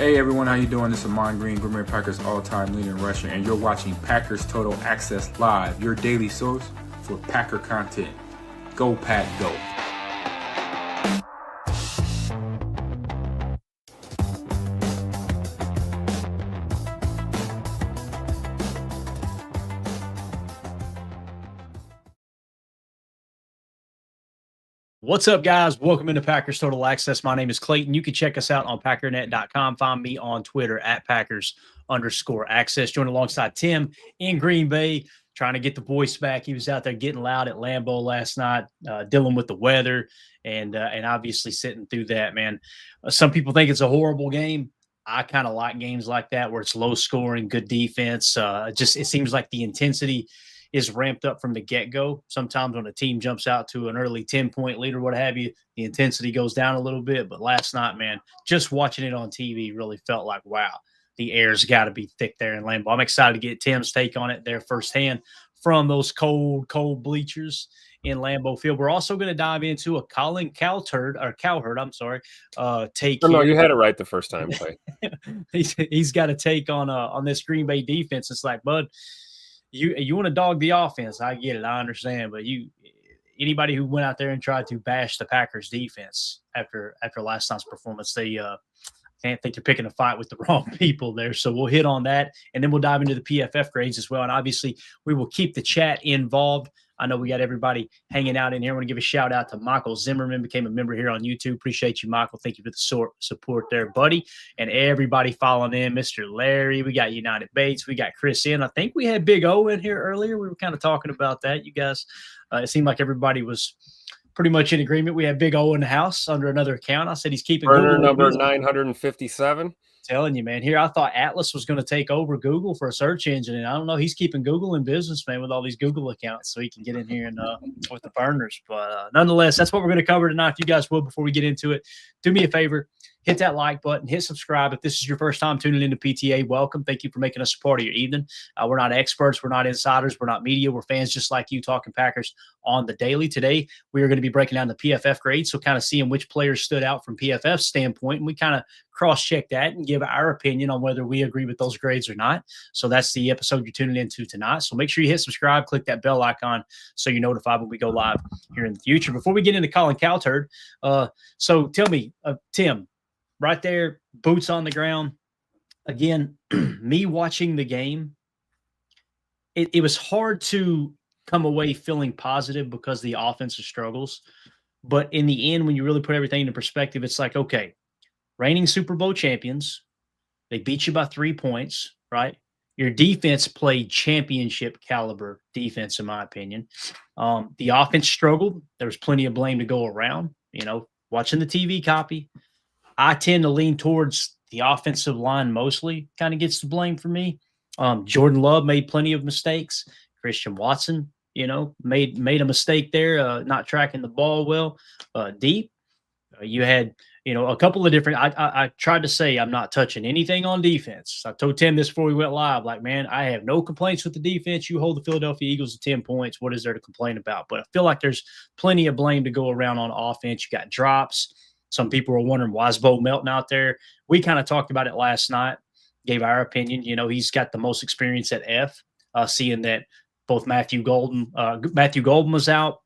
Hey everyone, how you doing? This is Amon Green, Green Bay Packers all-time leading rusher, and you're watching Packers Total Access Live, your daily source for Packer content. Go Pack, go! What's up, guys? Welcome into Packers Total Access. My name is Clayton. You can check us out on packernet.com. Find me on Twitter at Packers_access. Join alongside Tim in Green Bay, trying to get the voice back. He was out there getting loud at Lambeau last night, dealing with the weather, and obviously sitting through that, man. Some people think it's a horrible game. I kind of like games like that where it's low scoring, good defense. It seems like the intensity is ramped up from the get-go. Sometimes when a team jumps out to an early 10-point lead or what have you, the intensity goes down a little bit. But last night, man, just watching it on TV really felt like, wow, the air's got to be thick there in Lambeau. I'm excited to get Tim's take on it there firsthand from those cold bleachers in Lambeau Field. We're also going to dive into a Colin Cowherd, take. No, you had it right the first time, Clay. he's got a take on this Green Bay defense. It's like, bud, you want to dog the offense. I get it. I understand. But anybody who went out there and tried to bash the Packers defense after last night's performance, they can't think you're picking a fight with the wrong people there. So we'll hit on that, and then we'll dive into the PFF grades as well. And obviously, we will keep the chat involved. I know we got everybody hanging out in here. I want to give a shout out to Michael Zimmerman, became a member here on YouTube. Appreciate you, Michael. Thank you for the support there, buddy. And everybody following in, Mr. Larry. We got United Bates. We got Chris in. I think we had Big O in here earlier. We were kind of talking about that. You guys, it seemed like everybody was pretty much in agreement. We had Big O in the house under another account. I said he's keeping Burner number 957. Telling you, man. Here, I thought Atlas was going to take over Google for a search engine, and I don't know. He's keeping Google in business, man, with all these Google accounts, so he can get in here and with the burners. But nonetheless, that's what we're going to cover tonight. If you guys will, before we get into it, do me a favor. Hit that like button, hit subscribe. If this is your first time tuning into PTA, welcome. Thank you for making us a part of your evening. We're not experts. We're not insiders. We're not media. We're fans just like you talking Packers on the daily. Today, we are going to be breaking down the PFF grades, so kind of seeing which players stood out from PFF standpoint, and we kind of cross-check that and give our opinion on whether we agree with those grades or not. So that's the episode you're tuning into tonight. So make sure you hit subscribe, click that bell icon so you're notified when we go live here in the future. Before we get into Colin Cowherd, so tell me, Tim, right there, boots on the ground. Again, me watching the game, it was hard to come away feeling positive because of the offensive struggles. But in the end, when you really put everything into perspective, it's like, okay, reigning Super Bowl champions, they beat you by 3 points, right? Your defense played championship caliber defense, in my opinion. The offense struggled. There was plenty of blame to go around. Watching the TV copy, I tend to lean towards the offensive line mostly kind of gets the blame for me. Jordan Love made plenty of mistakes. Christian Watson, made a mistake there, not tracking the ball well. Deep, you had, a couple of different – I tried to say I'm not touching anything on defense. I told Tim this before we went live, like, man, I have no complaints with the defense. You hold the Philadelphia Eagles to 10 points. What is there to complain about? But I feel like there's plenty of blame to go around on offense. You got drops. Some people were wondering, why is Bo Melton out there? We kind of talked about it last night, gave our opinion. He's got the most experience at F, seeing that both Matthew Golden was out.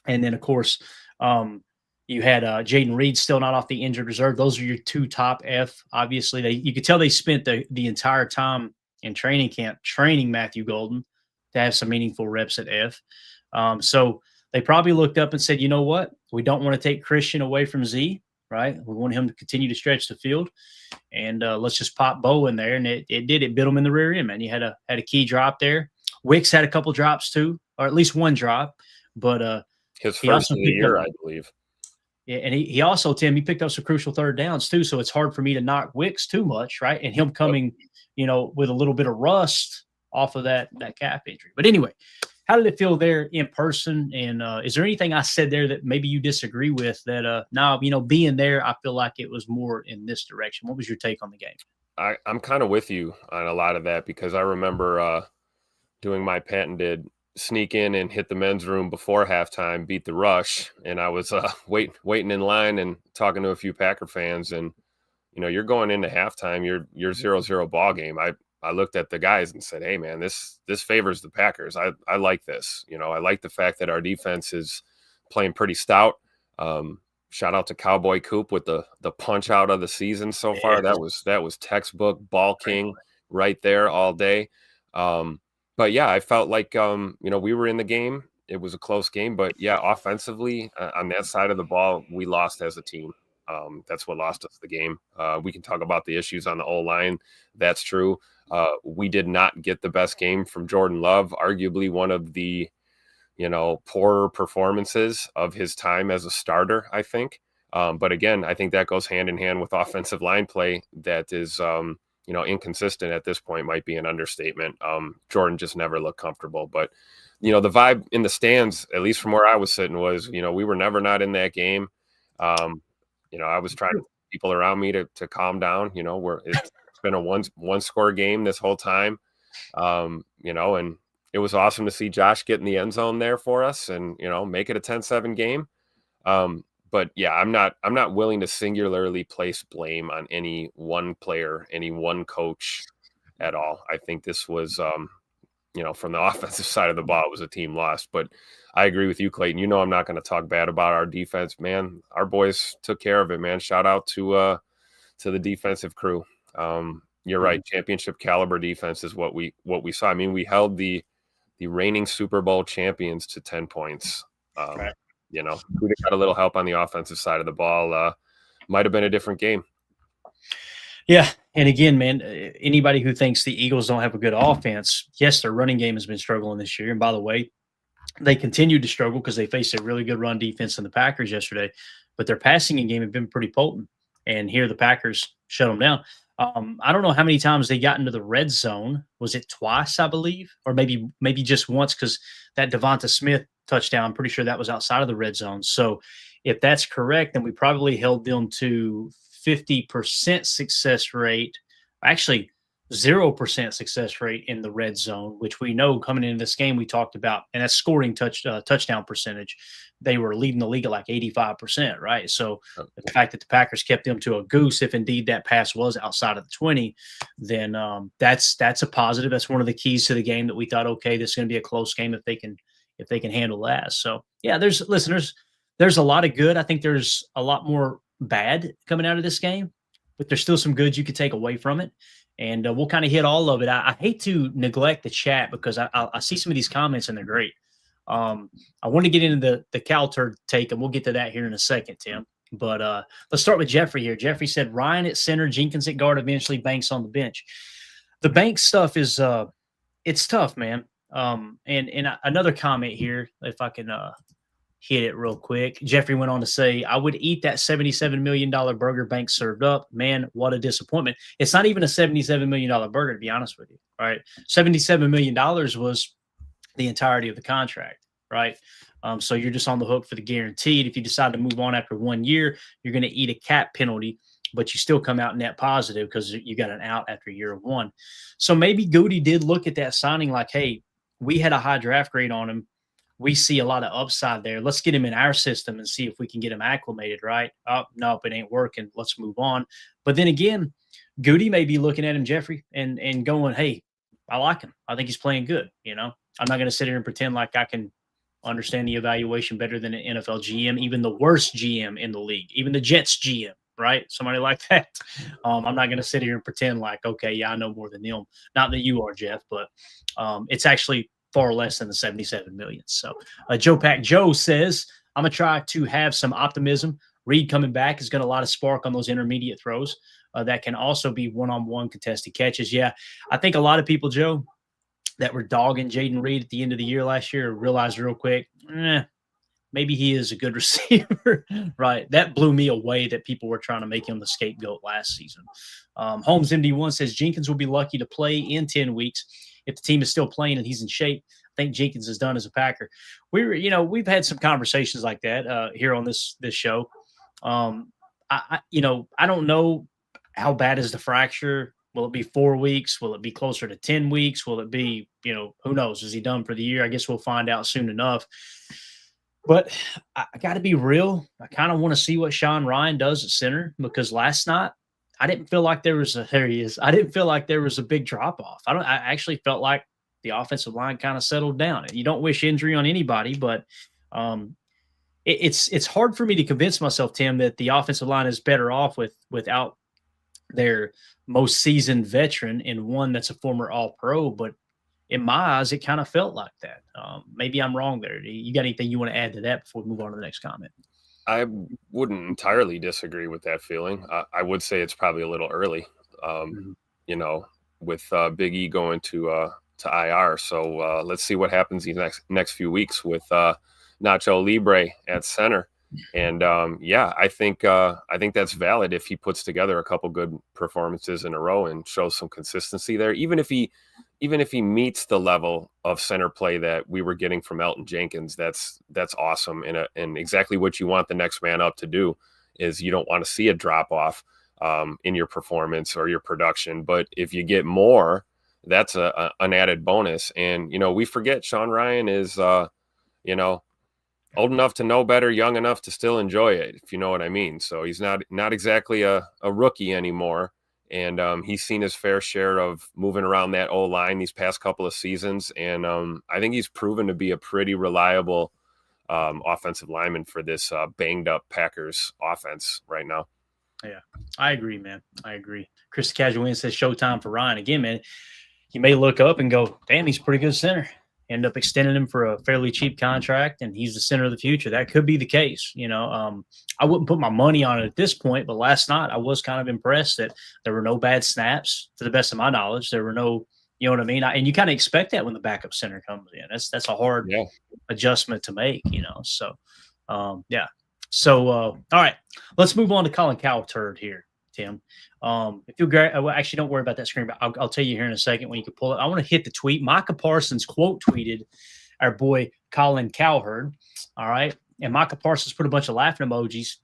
And then, of course, you had Jaden Reed still not off the injured reserve. Those are your two top F. Obviously, you could tell they spent the entire time in training camp training Matthew Golden to have some meaningful reps at F. So they probably looked up and said, you know what? We don't want to take Christian away from Z, right? We want him to continue to stretch the field. And let's just pop Bo in there. And it did. It bit him in the rear end, man. You had a key drop there. Wicks had a couple drops too, or at least one drop. But his first of the year, I believe. Yeah, and he also, Tim, he picked up some crucial third downs too. So it's hard for me to knock Wicks too much, right? And him coming, with a little bit of rust off of that calf injury. But anyway, how did it feel there in person? And is there anything I said there that maybe you disagree with that now, being there, I feel like it was more in this direction. What was your take on the game? I'm kind of with you on a lot of that because I remember doing my patented sneak in and hit the men's room before halftime, beat the rush. And I was waiting in line and talking to a few Packer fans. And you're going into halftime, you're 0-0 ball game. I looked at the guys and said, hey man, this favors the Packers. I like this. I like the fact that our defense is playing pretty stout. Shout out to Cowboy Coop with the punch out of the season so far. That was textbook ball king right there all day. But yeah, I felt like we were in the game. It was a close game, but yeah, offensively on that side of the ball, we lost as a team. That's what lost us the game. We can talk about the issues on the O-line. That's true. We did not get the best game from Jordan Love, arguably one of the poorer performances of his time as a starter, I think. But again, I think that goes hand in hand with offensive line play that is, inconsistent at this point might be an understatement. Jordan just never looked comfortable. But, the vibe in the stands, at least from where I was sitting, was, we were never not in that game. I was trying to get people around me to calm down. It's been a one score game this whole time, and it was awesome to see Josh get in the end zone there for us and, make it a 10-7 game. But yeah, I'm not willing to singularly place blame on any one player, any one coach at all. I think this was, from the offensive side of the ball, it was a team loss. But I agree with you, Clayton. I'm not going to talk bad about our defense, man. Our boys took care of it, man. Shout out to the defensive crew. You're right. Championship caliber defense is what we saw. I mean, we held the reigning Super Bowl champions to 10 points. Right. We got a little help on the offensive side of the ball. Might have been a different game. Yeah. And again, man, anybody who thinks the Eagles don't have a good offense, yes, their running game has been struggling this year. And by the way, they continued to struggle because they faced a really good run defense in the Packers yesterday, but their passing game had been pretty potent. And here the Packers shut them down. I don't know how many times they got into the red zone. Was it twice, I believe? Or maybe just once, because that Devonta Smith touchdown, I'm pretty sure that was outside of the red zone. So if that's correct, then we probably held them to 50% success rate. Actually, 0% success rate in the red zone, which we know coming into this game we talked about, and that's scoring touchdown percentage. They were leading the league at like 85%, right? So the fact that the Packers kept them to a goose, if indeed that pass was outside of the 20, then that's a positive. That's one of the keys to the game that we thought, okay, this is going to be a close game if they can handle that. So yeah, there's a lot of good. I think there's a lot more bad coming out of this game, but there's still some good you could take away from it. And we'll kind of hit all of it. I hate to neglect the chat because I see some of these comments and they're great. I want to get into the Cal turd take, and we'll get to that here in a second, Tim. But let's start with Jeffrey here. Jeffrey said Ryan at center, Jenkins at guard, eventually Banks on the bench. The Banks stuff is it's tough, man. And another comment here, if I can hit it real quick. Jeffrey went on to say, I would eat that $77 million burger Banks served up. Man, what a disappointment. It's not even a $77 million burger, to be honest with you. All right. $77 million was the entirety of the contract, right? So you're just on the hook for the guaranteed. If you decide to move on after 1 year, you're going to eat a cap penalty, but you still come out net positive because you got an out after year one. So maybe Goody did look at that signing like, hey, we had a high draft grade on him. We see a lot of upside there. Let's get him in our system and see if we can get him acclimated, right? Oh, nope, it ain't working. Let's move on. But then again, Goody may be looking at him, Jeffrey, and going, hey, I like him. I think he's playing good. I'm not going to sit here and pretend like I can understand the evaluation better than an NFL GM, even the worst GM in the league, even the Jets GM, right? Somebody like that. I'm not going to sit here and pretend like, okay, yeah, I know more than them. Not that you are, Jeff, but it's actually far less than the 77 million. So Joe says, I'm going to try to have some optimism. Reed coming back is going to a lot of spark on those intermediate throws. That can also be one-on-one contested catches. Yeah, I think a lot of people, Joe, that were dogging Jaden Reed at the end of the year last year realized real quick, maybe he is a good receiver, right? That blew me away that people were trying to make him the scapegoat last season. Holmes MD1 says Jenkins will be lucky to play in 10 weeks. If the team is still playing and he's in shape, I think Jenkins is done as a Packer. We've had some conversations like that here on this show. I don't know how bad is the fracture. Will it be 4 weeks? Will it be closer to 10 weeks? Will it be, who knows? Is he done for the year? I guess we'll find out soon enough. But I got to be real. I kind of want to see what Sean Ryan does at center because last night I didn't feel like there was there he is. I didn't feel like there was a big drop off. I actually felt like the offensive line kind of settled down. You don't wish injury on anybody, but it's hard for me to convince myself, Tim, that the offensive line is better off without their most seasoned veteran and one that's a former All-Pro. But in my eyes, it kind of felt like that. Maybe I'm wrong there. You got anything you want to add to that before we move on to the next comment? I wouldn't entirely disagree with that feeling. I would say it's probably a little early, you know, with Big E going to IR. So let's see what happens these next few weeks with Nacho Libre at center. And I think that's valid if he puts together a couple good performances in a row and shows some consistency there. Even if he meets the level of center play that we were getting from Elton Jenkins, that's awesome. And exactly what you want the next man up to do is you don't want to see a drop off in your performance or your production. But if you get more, that's an added bonus. And, you know, we forget Sean Ryan is, you know, old enough to know better, young enough to still enjoy it, if you know what I mean. So he's not exactly a rookie anymore. And he's seen his fair share of moving around that O-line these past couple of seasons. And I think he's proven to be a pretty reliable offensive lineman for this banged up Packers offense right now. Yeah, I agree, man. I agree. Chris Casualin says showtime for Ryan. Again, man, you may look up and go, damn, he's a pretty good center. End up extending him for a fairly cheap contract, and he's the center of the future. That could be the case. You know, I wouldn't put my money on it at this point, but last night I was kind of impressed that there were no bad snaps. To the best of my knowledge, there were no, you know what I mean? And you kind of expect that when the backup center comes in. That's a hard adjustment to make, you know? So, yeah. So, all right, let's move on to Colin Cowherd here, Tim. If you actually don't worry about that screen, but I'll tell you here in a second when you can pull it. I want to hit the tweet. Micah Parsons quote tweeted our boy Colin Cowherd. All right. And Micah Parsons put a bunch of laughing emojis.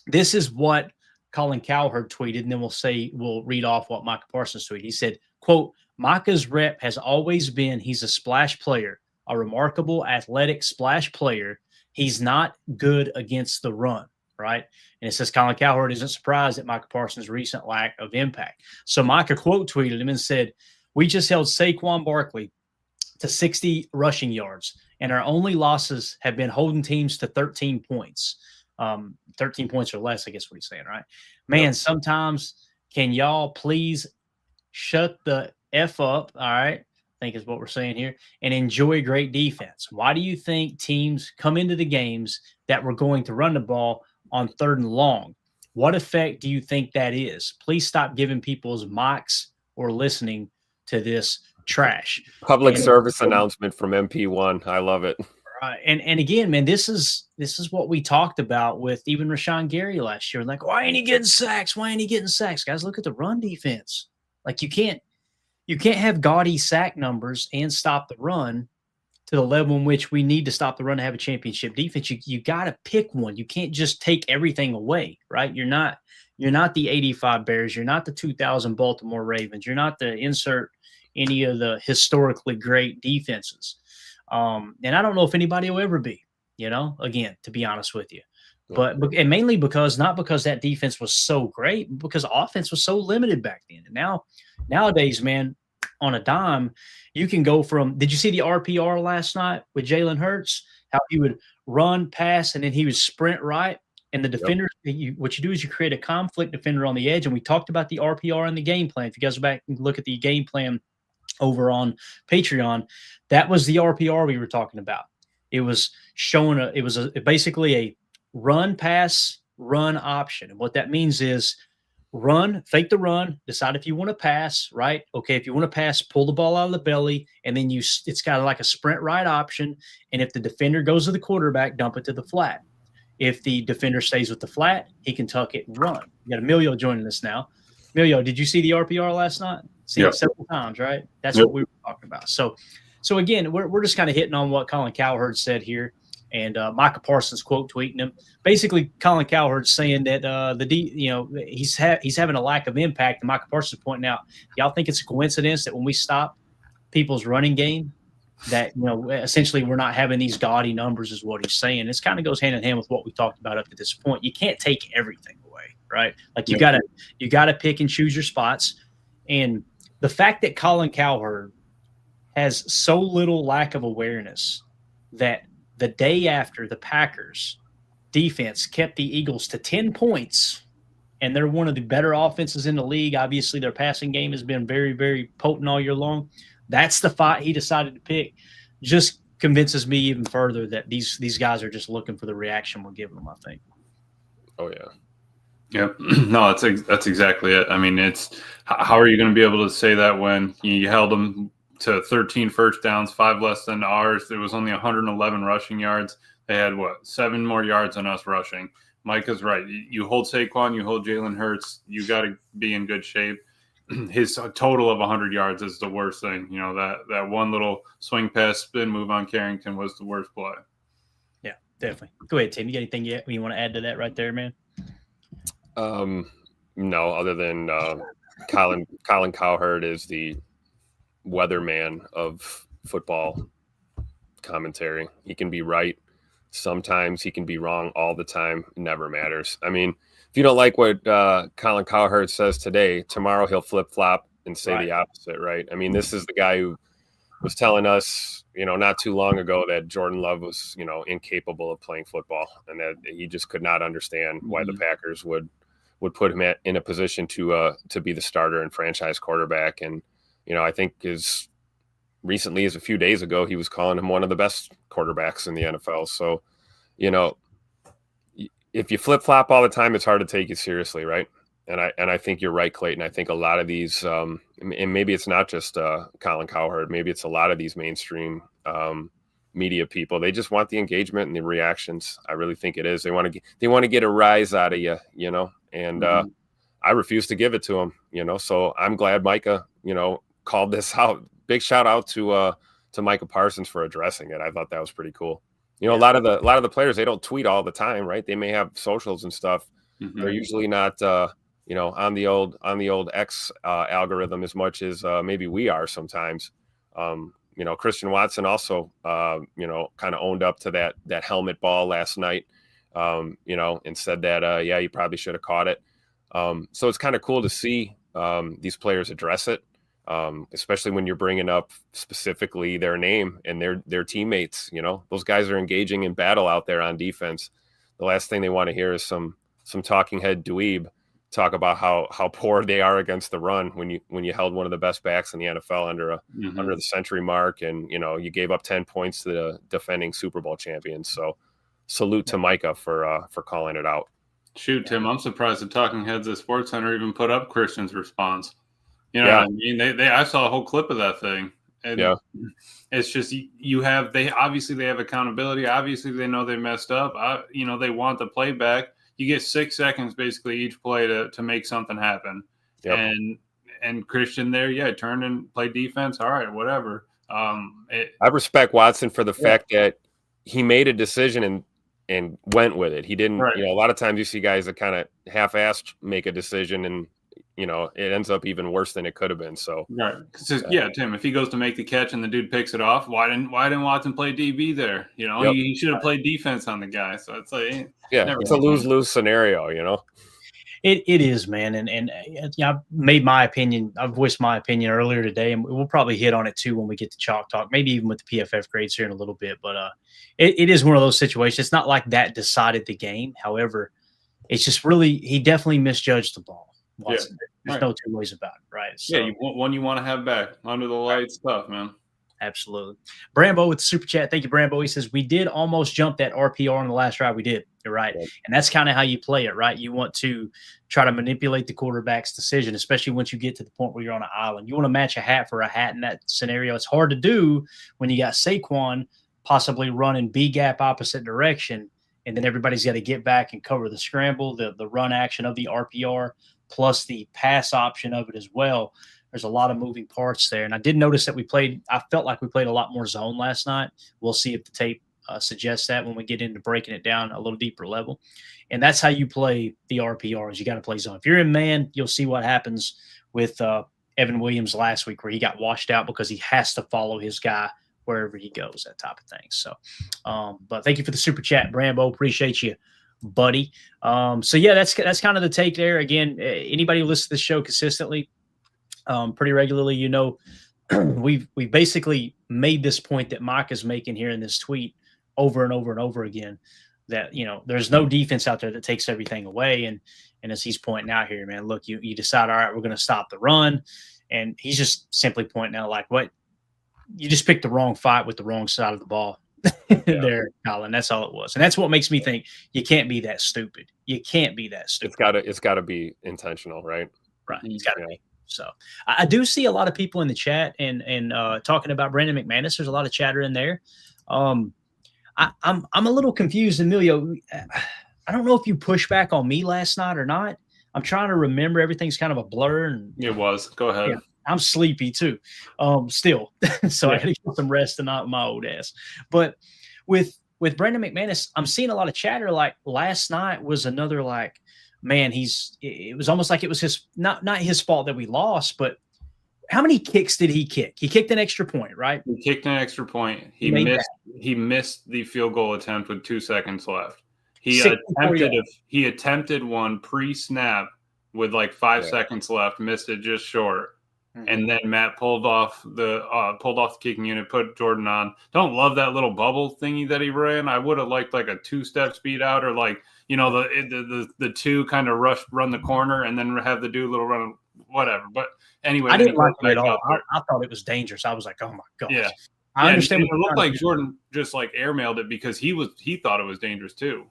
This is what Colin Cowherd tweeted. And then we'll read off what Micah Parsons tweeted. He said, quote, Micah's rep has always been he's a splash player, a remarkable athletic splash player. He's not good against the run. Right. And it says Colin Cowherd isn't surprised at Micah Parsons' recent lack of impact. So Micah quote tweeted him and said, we just held Saquon Barkley to 60 rushing yards, and our only losses have been holding teams to 13 points. 13 points or less, I guess what he's saying, right? Man, sometimes can y'all please shut the F up, all right? I think is what we're saying here, and enjoy great defense. Why do you think teams come into the games that we're going to run the ball on 3rd and long? What effect do you think that is? Please stop giving people's mocks or listening to this trash. Public service announcement from MP1. I love it. And again, man, this is what we talked about with even Rashawn Gary last year. Like, why ain't he getting sacks? Why ain't he getting sacks? Guys, look at the run defense. Like, you can't have gaudy sack numbers and stop the run to the level in which we need to stop the run to have a championship defense. You got to pick one. You can't just take everything away, right? You're not the 85 Bears. You're not the 2000 Baltimore Ravens. You're not the insert any of the historically great defenses. And I don't know if anybody will ever be, you know, again, to be honest with you. But and mainly not because that defense was so great, but because offense was so limited back then. And nowadays, man, on a dime, you can go from – did you see the RPR last night with Jalen Hurts? How he would run, pass, and then he would sprint right. And the defender, what you do is you create a conflict defender on the edge. And we talked about the RPR and the game plan. If you guys go back and look at the game plan over on Patreon, that was the RPR we were talking about. It was showing basically a run, pass, run option. And what that means is run, fake the run, decide if you want to pass, right? Okay, if you want to pass, pull the ball out of the belly, and then it's kind of like a sprint right option. And if the defender goes to the quarterback, dump it to the flat. If the defender stays with the flat, he can tuck it and run. You got Emilio joining us now. Emilio, did you see the RPR last night? See it several times, right? That's what we were talking about. So again, we're just kind of hitting on what Colin Cowherd said here. And Micah Parsons quote tweeting him. Basically, Colin Cowherd's saying that he's having a lack of impact. And Micah Parsons pointing out, y'all think it's a coincidence that when we stop people's running game, that essentially we're not having these gaudy numbers, is what he's saying. This kind of goes hand in hand with what we talked about up to this point. You can't take everything away. right? Like you gotta pick and choose your spots. And the fact that Colin Cowherd has so little lack of awareness that the day after the Packers defense kept the Eagles to 10 points, and they're one of the better offenses in the league. Obviously, their passing game has been very, very potent all year long. That's the fight he decided to pick. Just convinces me even further that these guys are just looking for the reaction we're giving them, I think. Oh, yeah. Yep. No, that's exactly it. I mean, it's how are you going to be able to say that when you held them to 13 first downs, 5 less than ours? There was only 111 rushing yards. They had 7 more yards than us rushing. Micah's right. You hold Saquon, you hold Jalen Hurts, you got to be in good shape. His total of 100 yards is the worst thing. You know, that one little swing pass spin move on Carrington was the worst play. Yeah, definitely. Go ahead, Tim. You got anything you want to add to that right there, man? No, other than Colin Cowherd is the weatherman of football commentary. He can be right sometimes, he can be wrong all the time. It never matters. I mean, if you don't like what Colin Cowherd says today, tomorrow he'll flip-flop and say the opposite, right? I mean, this is the guy who was telling us, not too long ago that Jordan Love was, incapable of playing football, and that he just could not understand why the Packers would put him in a position to be the starter and franchise quarterback. And, I think as recently as a few days ago, he was calling him one of the best quarterbacks in the NFL. So, if you flip-flop all the time, it's hard to take you seriously, right? And I think you're right, Clayton. I think a lot of these, and maybe it's not just Colin Cowherd, maybe it's a lot of these mainstream media people. They just want the engagement and the reactions. I really think it is. They want to get a rise out of you, and I refuse to give it to them, So I'm glad Micah, called this out. Big shout out to Micah Parsons for addressing it. I thought that was pretty cool. A lot of the players, they don't tweet all the time, right? They may have socials and stuff. They're usually not, on the old X algorithm as much as maybe we are sometimes. Christian Watson also, kind of owned up to that helmet ball last night, and said that, you probably should have caught it. So it's kind of cool to see these players address it, especially when you're bringing up specifically their name and their teammates. Those guys are engaging in battle out there on defense. The last thing they want to hear is some talking head dweeb talk about how poor they are against the run when you held one of the best backs in the NFL under the century mark, and you gave up 10 points to the defending Super Bowl champions. So salute to Micah for calling it out. Shoot, Tim, I'm surprised the talking heads at SportsCenter even put up Christian's response. What I mean? I saw a whole clip of that thing. And it's just they have accountability. Obviously they know they messed up. They want the playback. You get 6 seconds basically each play to make something happen. Yep. And Christian there, turned and played defense. All right, whatever. I respect Watson for the fact that he made a decision and went with it. He didn't, a lot of times you see guys that kind of half-assed make a decision and it ends up even worse than it could have been. So Tim, if he goes to make the catch and the dude picks it off, why didn't Watson play DB there? He should have played defense on the guy. So it's like, it's a lose-lose scenario. It is, man, and I've made my opinion. I've voiced my opinion earlier today, and we'll probably hit on it too when we get to Chalk Talk, maybe even with the PFF grades here in a little bit. But it is one of those situations. It's not like that decided the game. However, it's just really he definitely misjudged the ball. Watson. There's no two ways about it, right? So, you want to have back under the lights stuff, man. Absolutely. Brambo with the super chat. Thank you, Brambo. He says, we did almost jump that RPR on the last drive. We did. You're right. Yep. And that's kind of how you play it, right? You want to try to manipulate the quarterback's decision, especially once you get to the point where you're on an island. You want to match a hat for a hat in that scenario. It's hard to do when you got Saquon possibly running B gap opposite direction, and then everybody's got to get back and cover the scramble, the run action of the RPR, plus the pass option of it as well. There's a lot of moving parts there. And I did notice that I felt like we played a lot more zone last night. We'll see if the tape suggests that when we get into breaking it down a little deeper level. And that's how you play the RPRs. You got to play zone. If you're in man, you'll see what happens with Evan Williams last week, where he got washed out because he has to follow his guy wherever he goes, that type of thing. So, but thank you for the super chat, Brambo. Appreciate you buddy. So yeah, that's kind of the take there. Again, anybody who listens to the show consistently, pretty regularly, we've basically made this point that Mike is making here in this tweet over and over and over again, that there's no defense out there that takes everything away. And as he's pointing out here, man, look, you decide, all right, we're going to stop the run, and he's just simply pointing out, like, what, you just picked the wrong fight with the wrong side of the ball. There, Colin. That's all it was, and that's what makes me think you can't be that stupid. You can't be that stupid. It's gotta be intentional, right? Right. It's got to be. So I do see a lot of people in the chat and talking about Brandon McManus. There's a lot of chatter in there. I'm a little confused, Emilio. I don't know if you pushed back on me last night or not. I'm trying to remember. Everything's kind of a blur. And It was. Go ahead. Yeah, I'm sleepy too. Still, so I got to get some rest tonight with my old ass. But with Brandon McManus, I'm seeing a lot of chatter. Like last night was another, like, man, it was almost like it was his not his fault that we lost, but how many kicks did he kick? He kicked an extra point, right? He kicked an extra point. He missed the field goal attempt with 2 seconds left. He attempted one pre-snap with like 5 seconds left, missed it just short. And then Matt pulled off the kicking unit, put Jordan on. Don't love that little bubble thingy that he ran. I would have liked like a 2-step speed out, or like, the two kind of run the corner and then have the dude little run, whatever. But anyway, I didn't like it at all. I thought it was dangerous. I was like, oh my gosh. Yeah. I understand. It looked like Jordan just like airmailed it because he thought it was dangerous too.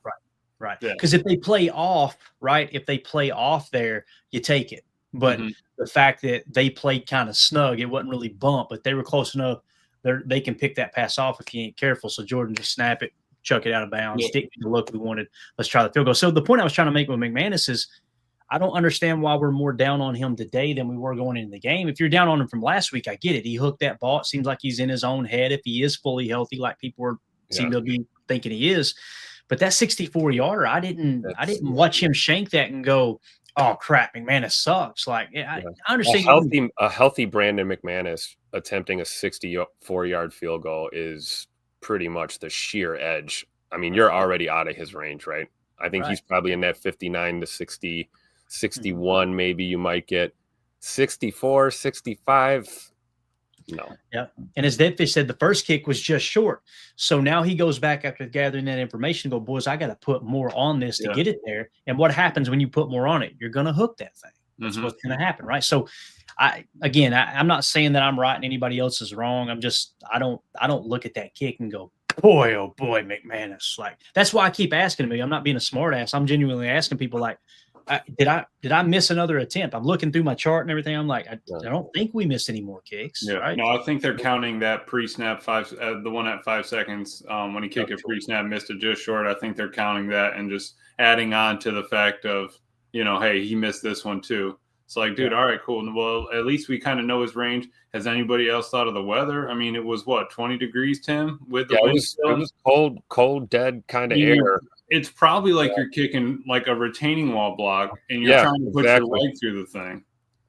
Right. Because if they play off, there, you take it. But the fact that they played kind of snug, it wasn't really bump, but they were close enough. They can pick that pass off if you ain't careful. So Jordan just snap it, chuck it out of bounds, stick to the look we wanted. Let's try the field goal. So the point I was trying to make with McManus is, I don't understand why we're more down on him today than we were going into the game. If you're down on him from last week, I get it. He hooked that ball. It seems like he's in his own head. If he is fully healthy, like people seem to be thinking he is, but that 64-yarder, I didn't watch him shank that and go, oh crap, McManus sucks. Like, I understand a healthy Brandon McManus attempting a 64-yard field goal is pretty much the sheer edge. I mean, you're already out of his range, right? I think he's probably in that 59 to 60, 61. Maybe you might get 64, 65. No. Yeah. And as Deadfish said, the first kick was just short. So now he goes back after gathering that information, go, boys, I got to put more on this to get it there. And what happens when you put more on it? You're going to hook that thing. That's what's going to happen, right? So I'm not saying that I'm right and anybody else is wrong. I don't look at that kick and go, boy, oh boy, McManus. Like, that's why I keep asking me. I'm not being a smart ass. I'm genuinely asking people, like, did I miss another attempt? I'm looking through my chart and everything. I'm like, I don't think we missed any more kicks. Yeah. Right? No, I think they're counting that pre-snap the one at 5 seconds when he kicked a pre-snap, missed it just short. I think they're counting that and just adding on to the fact of, hey, he missed this one too. It's like, dude, all right, cool. Well, at least we kind of know his range. Has anybody else thought of the weather? I mean, it was 20 degrees, Tim, with the wind. It was cold, dead kind of air. It's probably like you're kicking like a retaining wall block and you're trying to put your leg through the thing.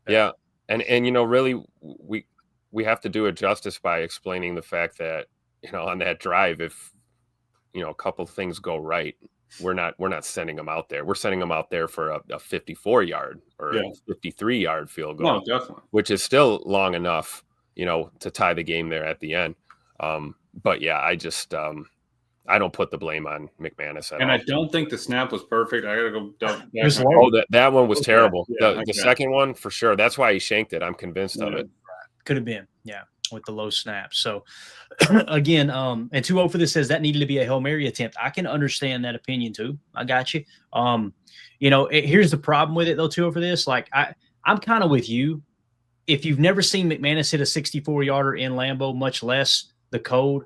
Yeah. And really we have to do it justice by explaining the fact that, on that drive, if, a couple things go right, we're not sending them out there. We're sending them out there for a 54-yard or a 53-yard field goal. No, definitely. Which is still long enough, to tie the game there at the end. But yeah, I just I don't put the blame on McManus at all. And I don't think the snap was perfect. I got to go double. That one was terrible. Yeah, the second one, for sure. That's why he shanked it. I'm convinced of it. Could have been, with the low snap. So, again, and 2-0 for this says that needed to be a Hail Mary attempt. I can understand that opinion, too. I got you. Here's the problem with it, though, 2-0 for this. Like, I'm kind of with you. If you've never seen McManus hit a 64-yarder in Lambeau, much less the code,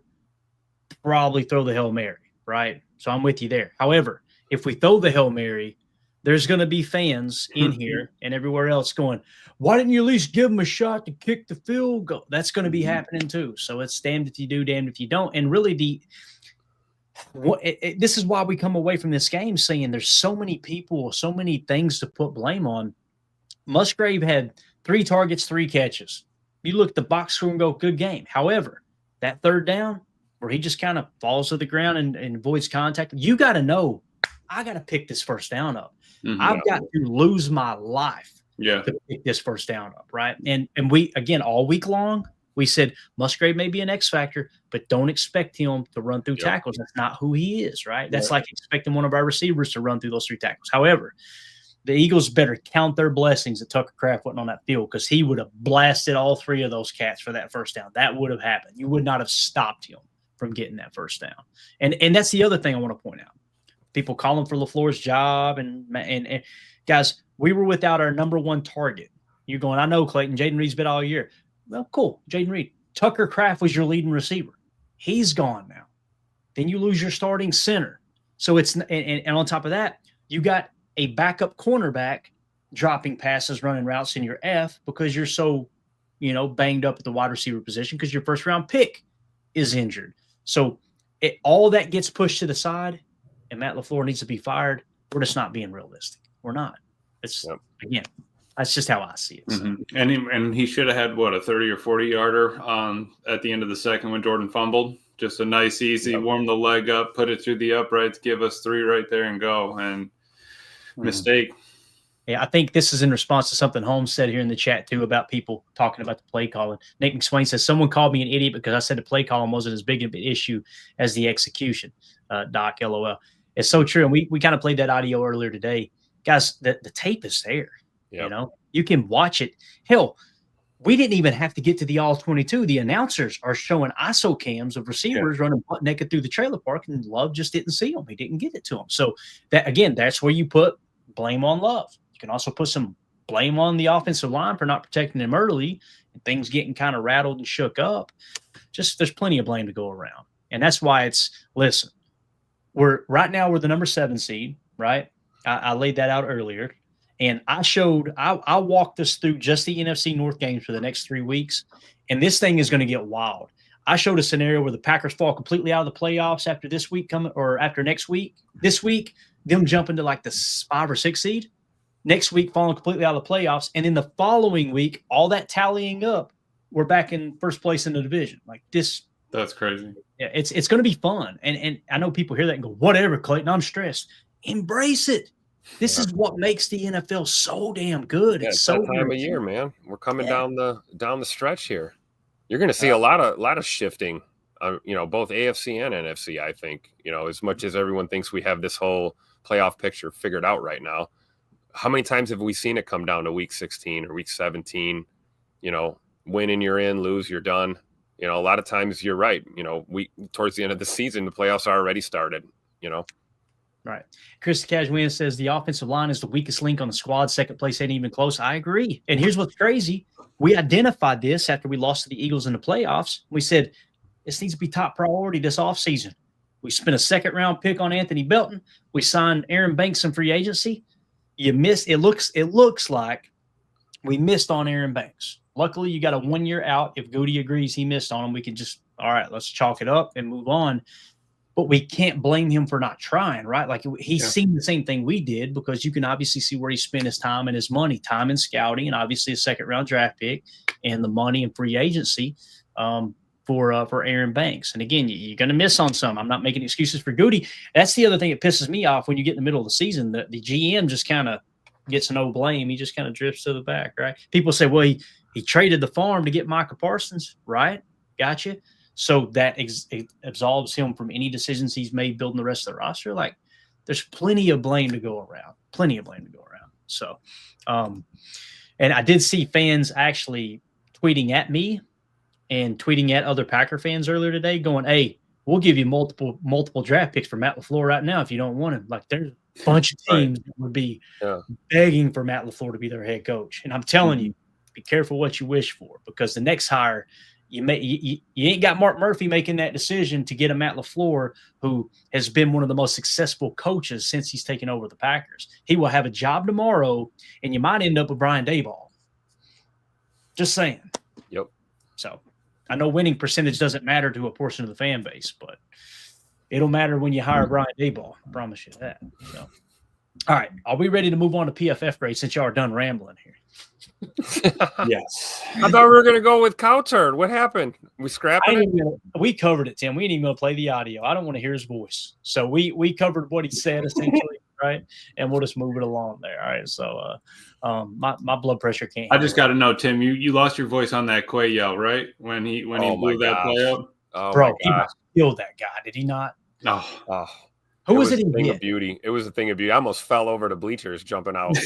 probably throw the Hail Mary, right? So I'm with you there. However, if we throw the Hail Mary, there's going to be fans in here and everywhere else going, why didn't you at least give him a shot to kick the field goal? That's going to be happening too. So it's damned if you do, damned if you don't. And really this is why we come away from this game saying there's so many people, so many things to put blame on. Musgrave had 3 targets, 3 catches. You look at the box score and go, good game. However, that third down where he just kind of falls to the ground and avoids contact, you got to know, I got to pick this first down up. Mhm. I've got to lose my life Yeah. to pick this first down up, right? And we, again, all week long, we said Musgrave may be an X factor, but don't expect him to run through tackles. That's not who he is, right? That's like expecting one of our receivers to run through those 3 tackles. However, the Eagles better count their blessings that Tucker Kraft wasn't on that field, because he would have blasted all 3 of those cats for that first down. That would have happened. You would not have stopped him from getting that first down. And that's the other thing I want to point out. People calling for LaFleur's job, and guys, we were without our number 1 target. You're going, I know, Clayton, Jayden Reed's been all year. Well, cool, Jayden Reed. Tucker Kraft was your leading receiver. He's gone now. Then you lose your starting center. So it's and on top of that, you got a backup cornerback dropping passes, running routes in your F because you're so, banged up at the wide receiver position because your first round pick is injured. So all that gets pushed to the side, and Matt LaFleur needs to be fired. We're just not being realistic. We're not. It's again, that's just how I see it. So. Mm-hmm. And he should have had a 30 or 40 yarder at the end of the second when Jordan fumbled. Just a nice, easy, warm the leg up, put it through the uprights, give us 3 right there and go. And mistake. Yeah, I think this is in response to something Holmes said here in the chat too about people talking about the play calling. Nick McSwain says someone called me an idiot because I said the play calling wasn't as big of an issue as the execution. Doc, LOL. It's so true. And we kind of played that audio earlier today. Guys, the tape is there. Yep. You can watch it. Hell, we didn't even have to get to the all 22. The announcers are showing ISO cams of receivers running butt naked through the trailer park, and Love just didn't see them. He didn't get it to them. So that's where you put blame on Love. You can also put some blame on the offensive line for not protecting him early and things getting kind of rattled and shook up. Just there's plenty of blame to go around. And that's why listen, we're the number 7 seed, right? I laid that out earlier. And I walked us through just the NFC North games for the next 3 weeks. And this thing is going to get wild. I showed a scenario where the Packers fall completely out of the playoffs after this week after next week. This week, them jumping to like the 5 or 6 seed. Next week, falling completely out of the playoffs. And then the following week, all that tallying up, we're back in first place in the division. Like this. That's crazy. Yeah, it's going to be fun. And I know people hear that and go, whatever, Clayton, I'm stressed. Embrace it. This is what makes the NFL so damn good. It's so that time of year, man. We're coming down the stretch here. You're going to see a lot of shifting. Both AFC and NFC. I think as much as everyone thinks we have this whole playoff picture figured out right now. How many times have we seen it come down to week 16 or week 17? Win and you're in, lose, you're done. A lot of times you're right. Towards the end of the season, the playoffs are already started. Right. Chris Casuan says the offensive line is the weakest link on the squad. Second place ain't even close. I agree. And here's what's crazy. We identified this after we lost to the Eagles in the playoffs. We said this needs to be top priority this offseason. We spent a second-round pick on Anthony Belton. We signed Aaron Banks in free agency. You missed. It looks like we missed on Aaron Banks. Luckily, you got a 1 year out. If Goody agrees he missed on him, we can just, all right, let's chalk it up and move on. But we can't blame him for not trying, right? Like he's seen the same thing we did, because you can obviously see where he spent his time and his money, time in scouting, and obviously a second-round draft pick, and the money in free agency for Aaron Banks. And again, you're going to miss on some. I'm not making excuses for Goody. That's the other thing that pisses me off when you get in the middle of the season. The GM just kind of gets no blame. He just kind of drifts to the back, right? People say, well, he traded the farm to get Micah Parsons, right? Gotcha. So that absolves him from any decisions he's made building the rest of the roster. Like, there's plenty of blame to go around. So, and I did see fans actually tweeting at me and tweeting at other Packer fans earlier today going, hey, we'll give you multiple draft picks for Matt LaFleur right now if you don't want him. Like, there's a bunch of teams that would be begging for Matt LaFleur to be their head coach. And I'm telling you, be careful what you wish for, because the next hire – You ain't got Mark Murphy making that decision to get a Matt LaFleur, who has been one of the most successful coaches since he's taken over the Packers. He will have a job tomorrow, and you might end up with Brian Daboll. Just saying. Yep. So I know winning percentage doesn't matter to a portion of the fan base, but it'll matter when you hire Brian Daboll. I promise you that. So. All right. Are we ready to move on to PFF grades since y'all are done rambling here? Yes. I thought we were gonna go with cow turd. What happened? We scrapping it? We covered it, Tim. We didn't even play the audio. I don't want to hear his voice. So we covered what he said essentially, right? And we'll just move it along there. All right. So my blood pressure can't. I just got to know, Tim. You lost your voice on that Quay yell, right? When he Oh blew my that play up. Oh Bro, my he gosh. killed that guy. Did he not? Oh. Oh, Who was a it? thing of beauty. It was a thing of beauty. I almost fell over the bleachers jumping out.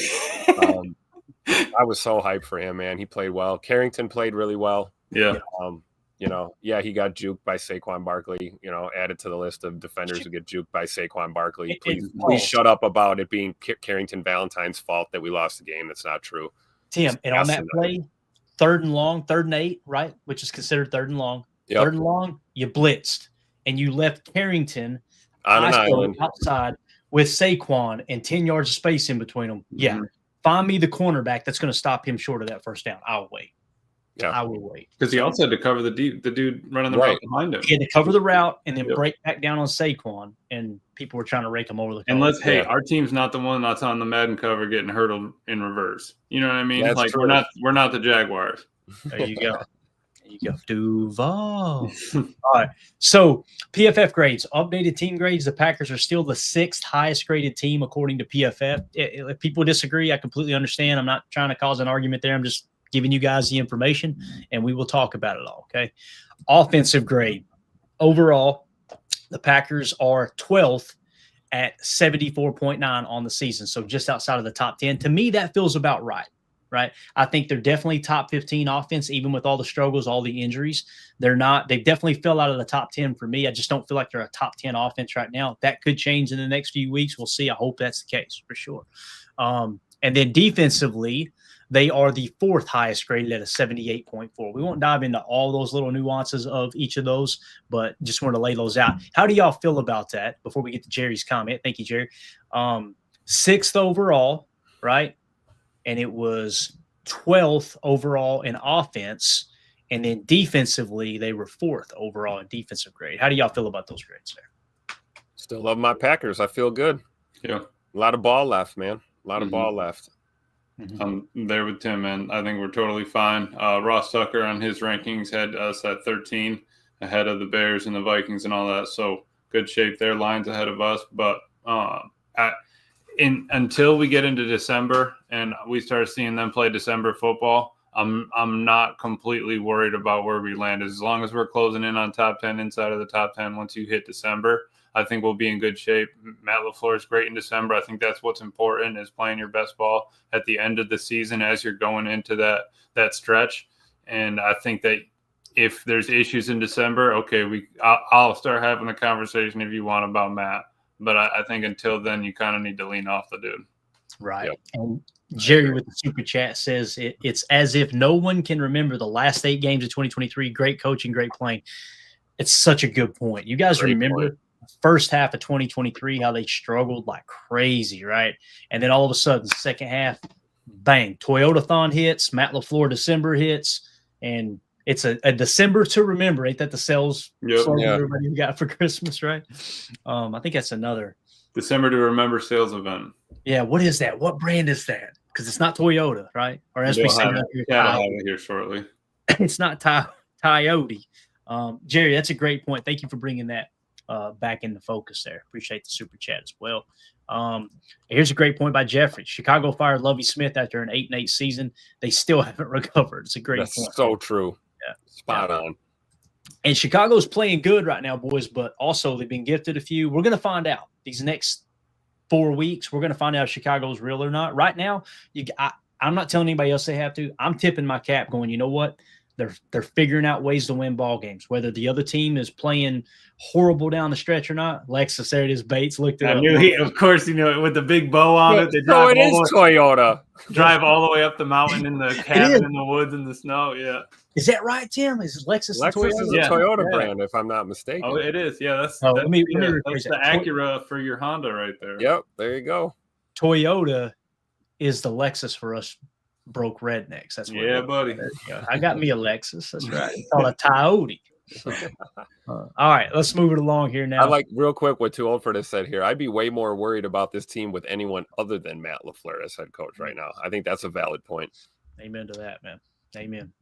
I was so hyped for him, man. He played well. Carrington played really well. Yeah. He got juked by Saquon Barkley, added to the list of defenders who get juked by Saquon Barkley. Please shut up about it being Carrington Valentine's fault that we lost the game. That's not true. Tim, and on that play, 3rd and long, 3rd and 8, right? Which is considered 3rd and long. Yep. 3rd and long, you blitzed and you left Carrington on an island outside with Saquon and 10 yards of space in between them. Mm-hmm. Yeah. Find me the cornerback that's going to stop him short of that first down. I'll wait. Yeah. I will wait. Because he also had to cover the dude running the route behind him. He had to cover the route and then break back down on Saquon, and people were trying to rake him over the cover. And our team's not the one that's on the Madden cover getting hurdled in reverse. You know what I mean? That's like true. we're not the Jaguars. There you go. Duval. All right. So PFF grades, updated team grades. The Packers are still the 6th highest graded team according to PFF. If people disagree, I completely understand. I'm not trying to cause an argument there. I'm just giving you guys the information, and we will talk about it all. Okay. Offensive grade. Overall, the Packers are 12th at 74.9 on the season. So just outside of the top 10. To me, that feels about right. Right. I think they're definitely top 15 offense, even with all the struggles, all the injuries. They definitely fell out of the top 10 for me. I just don't feel like they're a top 10 offense right now. That could change in the next few weeks. We'll see. I hope that's the case for sure. And then defensively, they are the 4th highest graded at a 78.4. We won't dive into all those little nuances of each of those, but just want to lay those out. How do y'all feel about that before we get to Jerry's comment? Thank you, Jerry. 6th overall, right? And it was 12th overall in offense. And then defensively, they were 4th overall in defensive grade. How do y'all feel about those grades there? Still love my Packers. I feel good. Yeah. A lot of ball left, man. A lot of ball left. I'm there with Tim, man. I think we're totally fine. Ross Tucker on his rankings had us at 13, ahead of the Bears and the Vikings and all that. So good shape there. Lions ahead of us. But until we get into December and we start seeing them play December football, I'm not completely worried about where we land. As long as we're closing in on top 10, inside of the top 10, once you hit December, I think we'll be in good shape. Matt LaFleur is great in December. I think that's what's important, is playing your best ball at the end of the season as you're going into that stretch. And I think that if there's issues in December, okay, I'll start having the conversation if you want about Matt. But I think until then, you kind of need to lean off the dude. Right. Yep. And Jerry with the super chat says it's as if no one can remember the last 8 games of 2023. Great coaching, great playing. It's such a good point. You guys remember the first half of 2023, how they struggled like crazy, right? And then all of a sudden, second half, bang, Toyota-thon hits, Matt LaFleur December hits, and it's a December to remember. Ain't that the sales slogan everybody got for Christmas, right? I think that's another December to remember sales event. Yeah, what is that? What brand is that? Because it's not Toyota, right? Or as we say, I'll have it here shortly. It's not Toyota. Jerry, that's a great point. Thank you for bringing that back into focus there. Appreciate the super chat as well. Here's a great point by Jeffrey. Chicago fired Lovie Smith after an 8-8 season. They still haven't recovered. It's a great point. That's so true. Yeah. Spot on. And Chicago's playing good right now, boys, but also they've been gifted a few. We're going to find out these next 4 weeks. We're going to find out if Chicago's real or not. Right now, I'm not telling anybody else they have to. I'm tipping my cap going, you know what? They're figuring out ways to win ball games, whether the other team is playing horrible down the stretch or not. Lexus, there it is. Bates looked at it. Of course, you know, with the big bow on it. They So it is Toyota. Drive all the way up the mountain in the cabin in the woods in the snow. Yeah. Is that right, Tim? Is Lexus Lexus Toyota? is a Toyota brand, if I'm not mistaken. Oh, it is. Yeah, that's let me that's the Acura for your Honda right there. Yep, there you go. Toyota is the Lexus for us broke rednecks. That's what buddy. I got me a Lexus. That's right. It's called a Toyota. So, all right, let's move it along here now. I like real quick what Too Old for This said here. I'd be way more worried about this team with anyone other than Matt LaFleur as head coach right now. I think that's a valid point. Amen to that, man. Amen.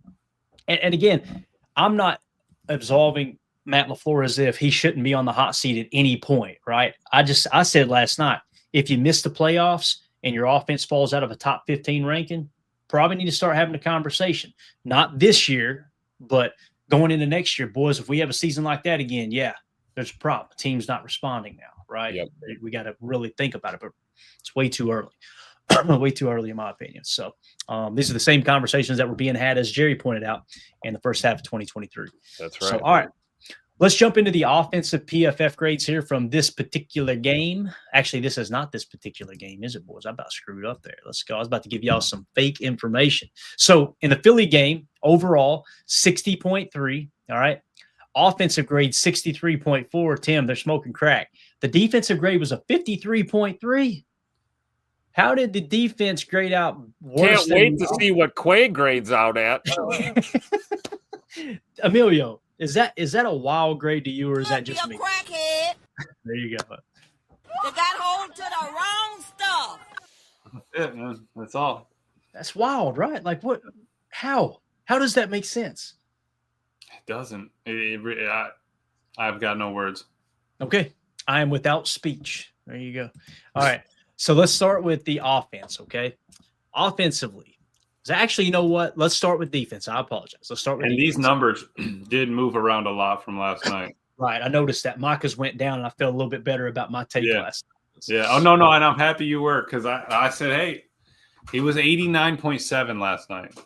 And again, I'm not absolving Matt LaFleur as if he shouldn't be on the hot seat at any point, right? I said last night, if you miss the playoffs and your offense falls out of a top 15 ranking, probably need to start having a conversation. Not this year, but going into next year, boys, if we have a season like that again, yeah, there's a problem. The team's not responding now, right? Yep. We got to really think about it, but it's way too early. Way too early, in my opinion. So these are the same conversations that were being had, as Jerry pointed out, in the first half of 2023. That's right. So, all right, let's jump into the offensive PFF grades here from this particular game. Actually, this is not this particular game, is it, boys? I about screwed up there. Let's go. I was about to give y'all some fake information. So, in the Philly game, overall, 60.3. All right. Offensive grade, 63.4. Tim, they're smoking crack. The defensive grade was a 53.3. How did the defense grade out worse? Can't wait to see what Quay grades out at. Emilio, is that a wild grade to you, or is that just me? Crackhead. There you go. You got hold to the wrong stuff. That's it, man. That's all. That's wild, right? Like what? How does that make sense? It doesn't. I've got no words. Okay, I am without speech. There you go. All right. So let's start with the offense, okay? Offensively. Actually, you know what? Let's start with defense. I apologize. Let's start with And defense. these numbers did move around a lot from last night. Right. I noticed that Micah's went down, and I felt a little bit better about my take last night. Yeah. Oh, no. And I'm happy you were, because I said, hey, he was 89.7 last night.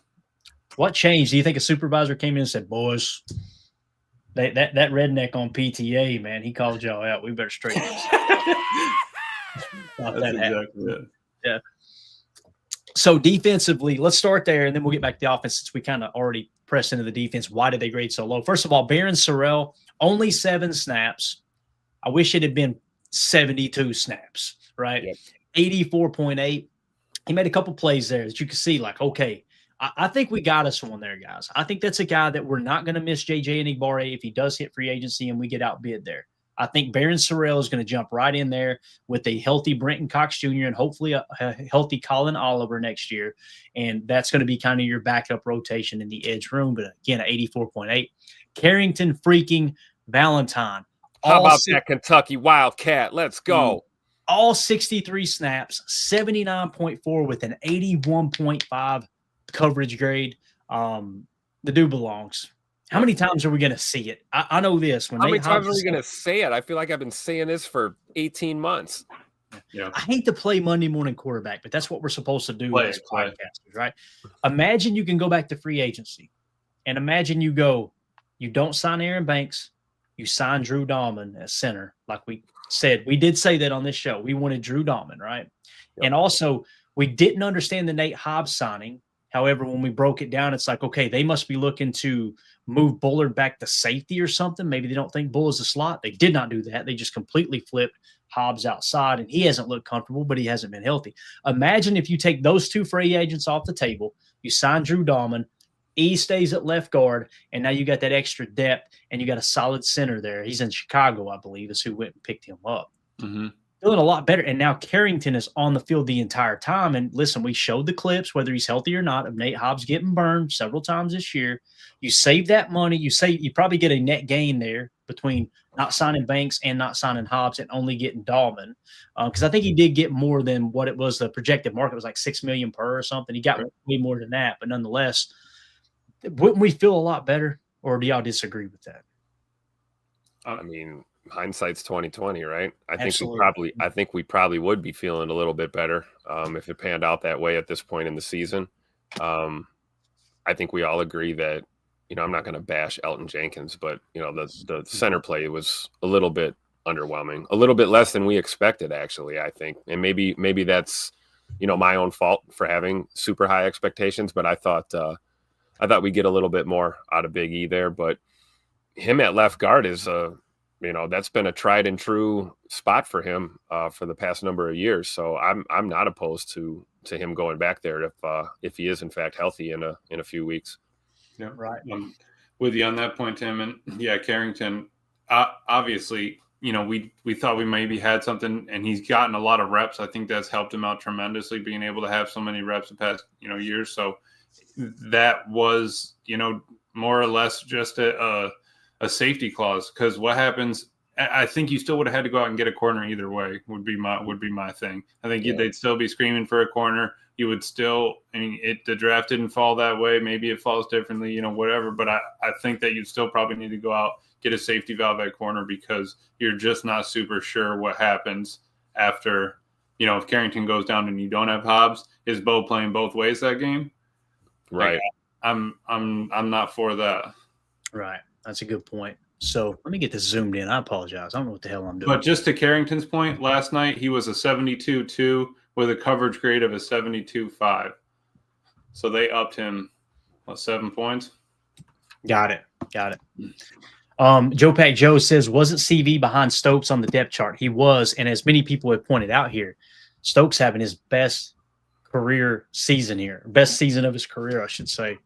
What changed? Do you think a supervisor came in and said, boys, that redneck on PTA, man, he called y'all out. We better straighten this out. That's exactly it. Yeah. So defensively, let's start there, and then we'll get back to the offense since we kind of already pressed into the defense. Why did they grade so low? First of all, Baron Sorrell, only 7 snaps. I wish it had been 72 snaps, right? Yep. 84.8. He made a couple plays there that you can see, like, okay, I think we got us one there, guys. I think that's a guy that we're not going to miss JJ Enagbare if he does hit free agency and we get outbid there. I think Baron Sorrell is going to jump right in there with a healthy Brenton Cox Jr. and hopefully a healthy Colin Oliver next year. And that's going to be kind of your backup rotation in the edge room. But again, 84.8. Carrington freaking Valentine. How about that Kentucky Wildcat? Let's go. All 63 snaps, 79.4 with an 81.5 coverage grade. The dude belongs. How many times are we going to see it? I know this. How many times are we going to say it? I feel like I've been saying this for 18 months. Yeah. I hate to play Monday morning quarterback, but that's what we're supposed to do as podcasters, right? Imagine you can go back to free agency, and imagine you don't sign Aaron Banks, you sign Drew Dahlman as center, like we said. We did say that on this show. We wanted Drew Dahlman, right? Yep. And also, we didn't understand the Nate Hobbs signing. However, when we broke it down, it's like, okay, they must be looking to move Bullard back to safety or something. Maybe they don't think Bull is a slot. They did not do that. They just completely flipped Hobbs outside, and he hasn't looked comfortable, but he hasn't been healthy. Imagine if you take those 2 free agents off the table, you sign Drew Dahlman, E stays at left guard, and now you got that extra depth, and you got a solid center there. He's in Chicago, I believe, is who went and picked him up. Mm-hmm. Feeling a lot better. And now Carrington is on the field the entire time. And listen, we showed the clips, whether he's healthy or not, of Nate Hobbs getting burned several times this year. You save that money. You probably get a net gain there between not signing Banks and not signing Hobbs and only getting Dahlman. Because I think he did get more than what it was. The projected market was like $6 million per or something. He got way more than that. But nonetheless, wouldn't we feel a lot better? Or do y'all disagree with that? I mean, hindsight's 2020, right? I Absolutely. think we probably would be feeling a little bit better if it panned out that way at this point in the season. I think we all agree that, I'm not going to bash Elton Jenkins, but the center play was a little bit underwhelming, a little bit less than we expected, actually, I think. And maybe that's, my own fault for having super high expectations, but I thought we'd get a little bit more out of Big E there. But him at left guard is that's been a tried and true spot for him for the past number of years. So I'm not opposed to him going back there if he is in fact healthy in a few weeks. Yeah, right. with you on that point, Tim. And yeah, Carrington, obviously, we thought we maybe had something, and he's gotten a lot of reps. I think that's helped him out tremendously, being able to have so many reps the past, years. So that was, more or less just a safety clause. Because what happens, I think you still would have had to go out and get a corner either way. Would be my thing. I think they'd still be screaming for a corner. You would still, the draft didn't fall that way. Maybe it falls differently, whatever. But I think that you'd still probably need to go out, get a safety valve at corner, because you're just not super sure what happens after, if Carrington goes down and you don't have Hobbs. Is Bo playing both ways that game? Right. Like, I'm not for that. Right. That's a good point. So let me get this zoomed in. I apologize. I don't know what the hell I'm doing. But just to Carrington's point, last night he was a 72-2 with a coverage grade of a 72-5. So they upped him, 7 points? Got it. Joe Pack Joe says, wasn't CV behind Stokes on the depth chart? He was, and as many people have pointed out here, Stokes having his best career season here, best season of his career, I should say,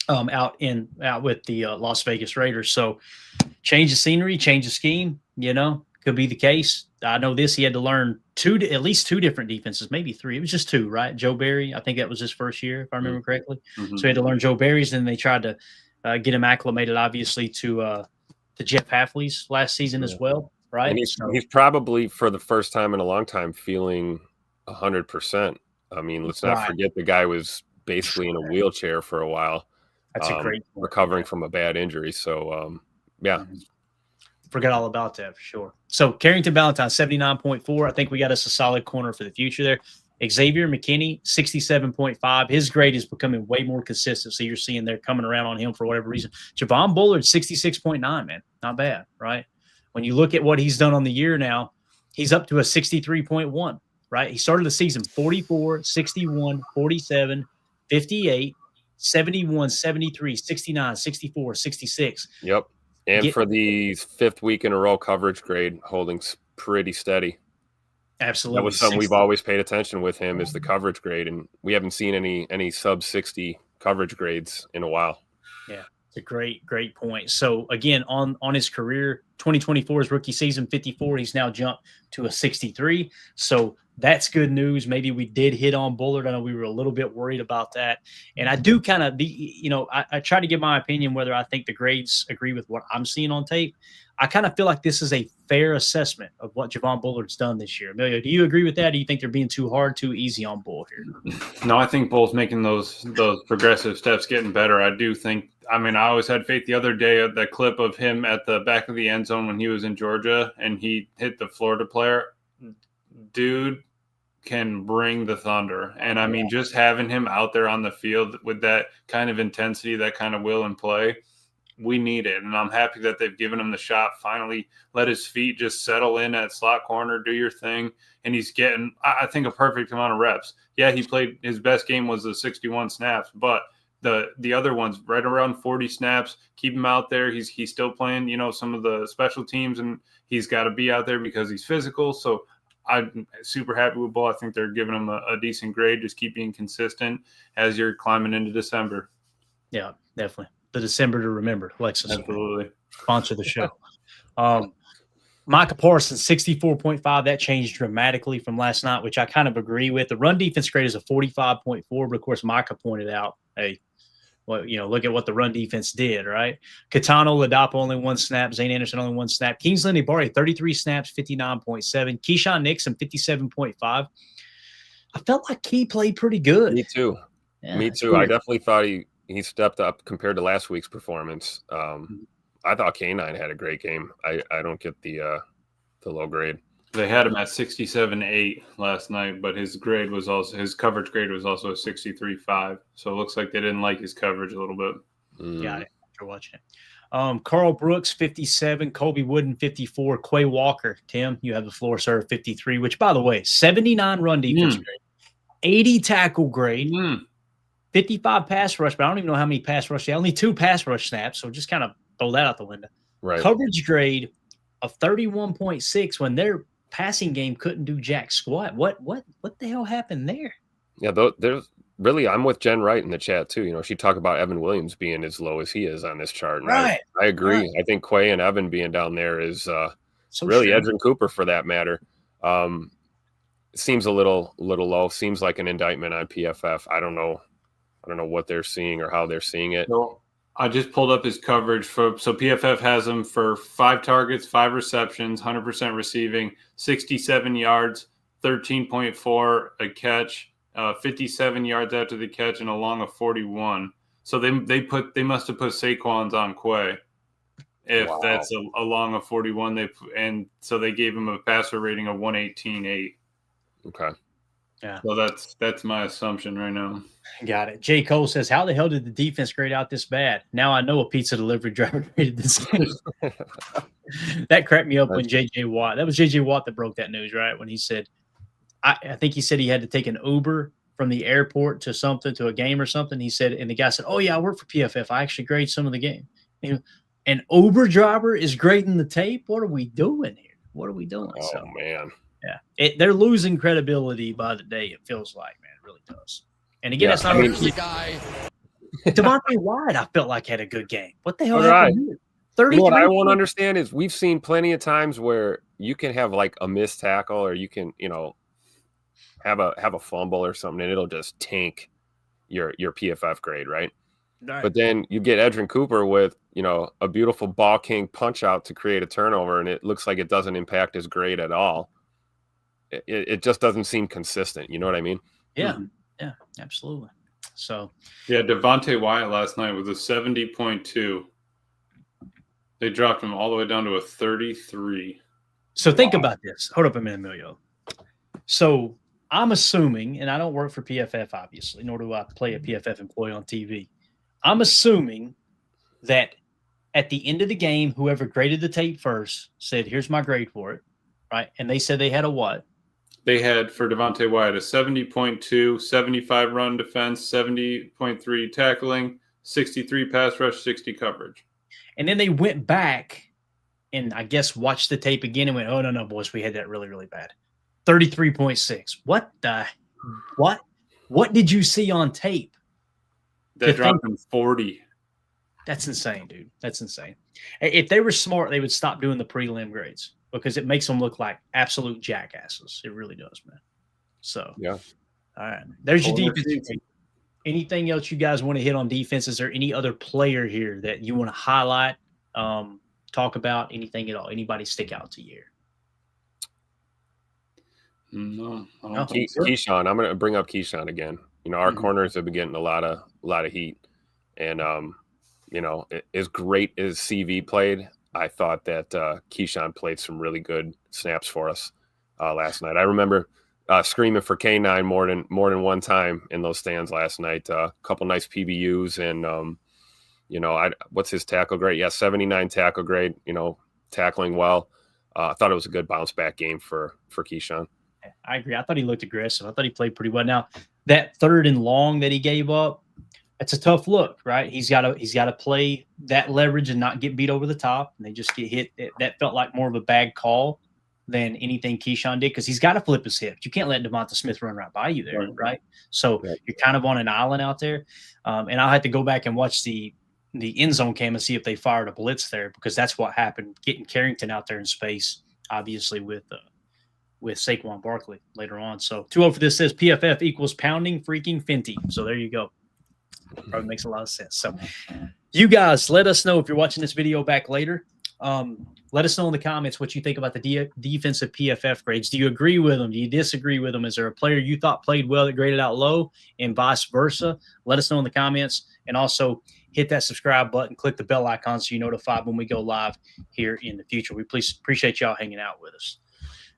out with the Las Vegas Raiders. So change the scenery, change the scheme, could be the case. I know this, he had to learn at least two different defenses, maybe three. It was just two, right? Joe Barry, I think that was his first year, if I remember correctly. Mm-hmm. So he had to learn Joe Barry's, and they tried to get him acclimated, obviously, to Jeff Hafley's last season as well, right? And he's probably, for the first time in a long time, feeling 100%. I mean, let's not forget the guy was basically in a wheelchair for a while. That's a great point. Recovering from a bad injury. So, yeah. Forgot all about that for sure. So Carrington Valentine, 79.4. I think we got us a solid corner for the future there. Xavier McKinney, 67.5. His grade is becoming way more consistent. So you're seeing they're coming around on him for whatever reason. Javon Bullard, 66.9, man. Not bad, right? When you look at what he's done on the year now, he's up to a 63.1, right? He started the season 44, 61, 47, 58, 71, 73, 69, 64, 66. Yep. And for the fifth week in a row, coverage grade holding pretty steady. Absolutely. That was something we've always paid attention with him, is the coverage grade. And we haven't seen any sub 60 coverage grades in a while. Yeah, it's a great point. So again, on his career, 2024's rookie season, 54, he's now jumped to a 63. So that's good news. Maybe we did hit on Bullard. I know we were a little bit worried about that. And I do kind of I try to give my opinion whether I think the grades agree with what I'm seeing on tape. I kind of feel like this is a fair assessment of what Javon Bullard's done this year. Emilio, do you agree with that? Do you think they're being too hard, too easy on Bull here? No, I think Bull's making those progressive steps, getting better. I do think. I mean, I always had faith the other day of that clip of him at the back of the end zone when he was in Georgia and he hit the Florida player. Dude can bring the thunder. And I mean, just having him out there on the field with that kind of intensity, that kind of will and play, we need it. And I'm happy that they've given him the shot, finally let his feet just settle in at slot corner, do your thing. And he's getting, I think, a perfect amount of reps. Yeah, he played, his best game was the 61 snaps, but the other ones right around 40 snaps, keep him out there. He's still playing, some of the special teams, and he's got to be out there because he's physical. So I'm super happy with Bull. I think they're giving him a decent grade. Just keep being consistent as you're climbing into December. Yeah, definitely. The December to remember. Lexus. Absolutely. Sponsor the show. Micah Parsons, 64.5. That changed dramatically from last night, which I kind of agree with. The run defense grade is a 45.4, but of course, Micah pointed out, hey, well, look at what the run defense did, right? Katano Ladapo only one snap. Zane Anderson only one snap. Kingsley Nibari, 33 snaps, 59.7. Keyshawn Nixon, 57.5. I felt like he played pretty good. Me too. Yeah, Me too. I definitely thought he stepped up compared to last week's performance. I thought K9 had a great game. I don't get the low grade. They had him at 67.8 last night, but his coverage grade was also a 63.5. So it looks like they didn't like his coverage a little bit. Got it. After watching it. Carl Brooks, 57. Colby Wooden, 54. Quay Walker, Tim, you have the floor, sir, 53, which, by the way, 79 run defense grade, 80 tackle grade, 55 pass rush, but I don't even know how many pass rush. Only 2 pass rush snaps, so just kind of throw that out the window. Right. Coverage grade of 31.6 when their passing game couldn't do jack squat. What the hell happened there? Yeah, really, I'm with Jen Wright in the chat too. You know, she talked about Evan Williams being as low as he is on this chart. And Right. I agree. Right. I think Quay and Evan being down there is So really sure. Edrin Cooper for that matter. Seems a little low. Seems like an indictment on PFF. I don't know what they're seeing or how they're seeing it. So I just pulled up his coverage so PFF has him for 5 targets, 5 receptions, 100% receiving, 67 yards, 13.4 a catch, 57 yards after the catch, and a long of 41. So they must have put Saquon's on Quay. If Wow. that's a long of 41, so they gave him a passer rating of 118.8. Okay. So that's my assumption right now. Got it. J. Cole says, how the hell did the defense grade out this bad? Now I know a pizza delivery driver graded this game. That cracked me up when J.J. Watt, that was J.J. Watt that broke that news, right? When he said, I think he said he had to take an Uber from the airport to a game or something. He said, and the guy said, oh yeah, I work for PFF. I actually grade some of the game. An Uber driver is grading the tape. What are we doing here? What are we doing? Oh man. Yeah, they're losing credibility by the day. It feels like, man, it really does. And again, that's not the guy. Devontae Wyatt, I felt like had a good game. What the hell All right. happened? 33. What I won't understand is we've seen plenty of times where you can have like a missed tackle or you can, have a fumble or something and it'll just tank your PFF grade, right? But then you get Edrin Cooper with, a beautiful ball king punch out to create a turnover and it looks like it doesn't impact his grade at all. It just doesn't seem consistent. You know what I mean? Yeah. Yeah, absolutely. So, yeah, Devontae Wyatt last night was a 70.2. They dropped him all the way down to a 33. So think about this. Hold up a minute, Emilio. So I'm assuming, and I don't work for PFF, obviously, nor do I play a PFF employee on TV. I'm assuming that at the end of the game, whoever graded the tape first said, here's my grade for it, right? And they said they had a what? They had for Devontae Wyatt a 70.2, 75 run defense, 70.3 tackling, 63 pass rush, 60 coverage. And then they went back and I guess watched the tape again and went, oh, no, boys, we had that really, really bad. 33.6. What did you see on tape? They dropped him 40. That's insane, dude. That's insane. If they were smart, they would stop doing the prelim grades because it makes them look like absolute jackasses. It really does, man. So, yeah. All right. There's your defense. Anything else you guys want to hit on defense? Is there any other player here that you want to highlight, talk about, anything at all? Anybody stick out to you here? No. Keyshawn, I'm going to bring up Keyshawn again. Our corners have been getting a lot of heat. And, as great as CV played, I thought that Keyshawn played some really good snaps for us last night. I remember screaming for K9 more than one time in those stands last night. A couple nice PBUs and, what's his tackle grade? Yeah, 79 tackle grade, tackling well. I thought it was a good bounce back game for Keyshawn. I agree. I thought he looked aggressive. I thought he played pretty well. Now, that 3rd and long that he gave up, it's a tough look, right? He's got to play that leverage and not get beat over the top. And they just get hit. That felt like more of a bad call than anything Keyshawn did because he's got to flip his hips. You can't let Devonta Smith run right by you there, right? So you're kind of on an island out there. And I'll have to go back and watch the end zone cam and see if they fired a blitz there because that's what happened, getting Carrington out there in space, obviously with Saquon Barkley later on. So 2-0 for this says PFF equals pounding freaking Fenty. So there you go. Probably makes a lot of sense. So you guys, let us know if you're watching this video back later. Let us know in the comments what you think about the defensive PFF grades. Do you agree with them? Do you disagree with them? Is there a player you thought played well that graded out low and vice versa? Let us know in the comments. And also hit that subscribe button, click the bell icon so you're notified when we go live here in the future. We please appreciate y'all hanging out with us.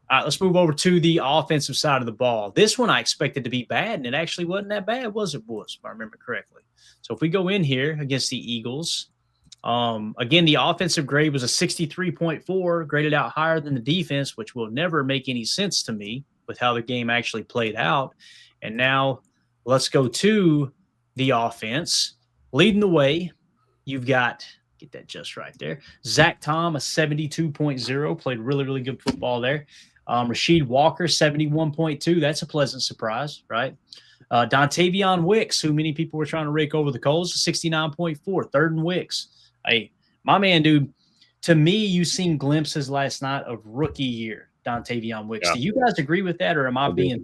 All right, let's move over to the offensive side of the ball. This one I expected to be bad, and it actually wasn't that bad, was it, boys, if I remember correctly. So if we go in here against the Eagles, again, the offensive grade was a 63.4, graded out higher than the defense, which will never make any sense to me with how the game actually played out. And now let's go to the offense. Leading the way, you've got – get that just right there. Zach Tom, a 72.0, played really, really good football there. Rasheed Walker, 71.2. That's a pleasant surprise, right? Dontavion Wicks, who many people were trying to rake over the coals, 69.4, third in Wicks. Hey, my man, dude, to me, you've seen glimpses last night of rookie year Dontavion Wicks. Yeah. Do you guys agree with that, or am I I do. being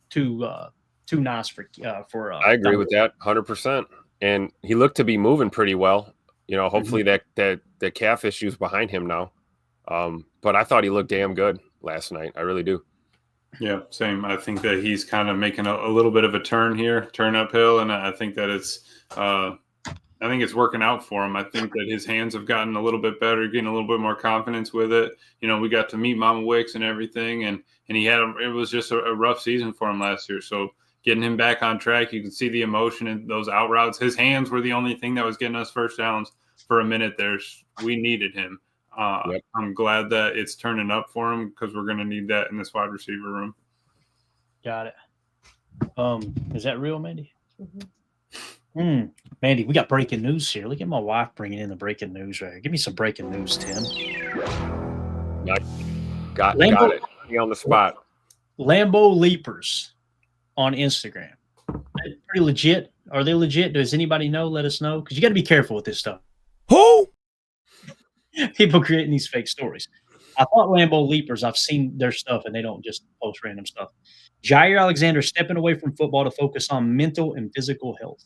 too nice for I agree with that 100%. And he looked to be moving pretty well. You know, hopefully that calf issue is behind him now. But I thought he looked damn good last night. I really do. Yeah, same. I think that he's kind of making a little bit of a turn uphill, and I think that I think it's working out for him. I think that his hands have gotten a little bit better, getting a little bit more confidence with it. You know, we got to meet Mama Wicks and everything, and it was just a rough season for him last year. So getting him back on track, you can see the emotion in those out routes. His hands were the only thing that was getting us first downs for a minute there. We needed him. Yep. I'm glad that it's turning up for him because we're going to need that in this wide receiver room. Got it. Is that real, Mandy? Mandy, we got breaking news here. Look at my wife bringing in the breaking news right here. Give me some breaking news, Tim. Got it. Be on the spot. Lambo Leapers on Instagram. Pretty legit. Are they legit? Does anybody know? Let us know. Because you got to be careful with this stuff. Who? People creating these fake stories. I thought Lambo Leapers, I've seen their stuff and they don't just post random stuff. Jair Alexander stepping away from football to focus on mental and physical health.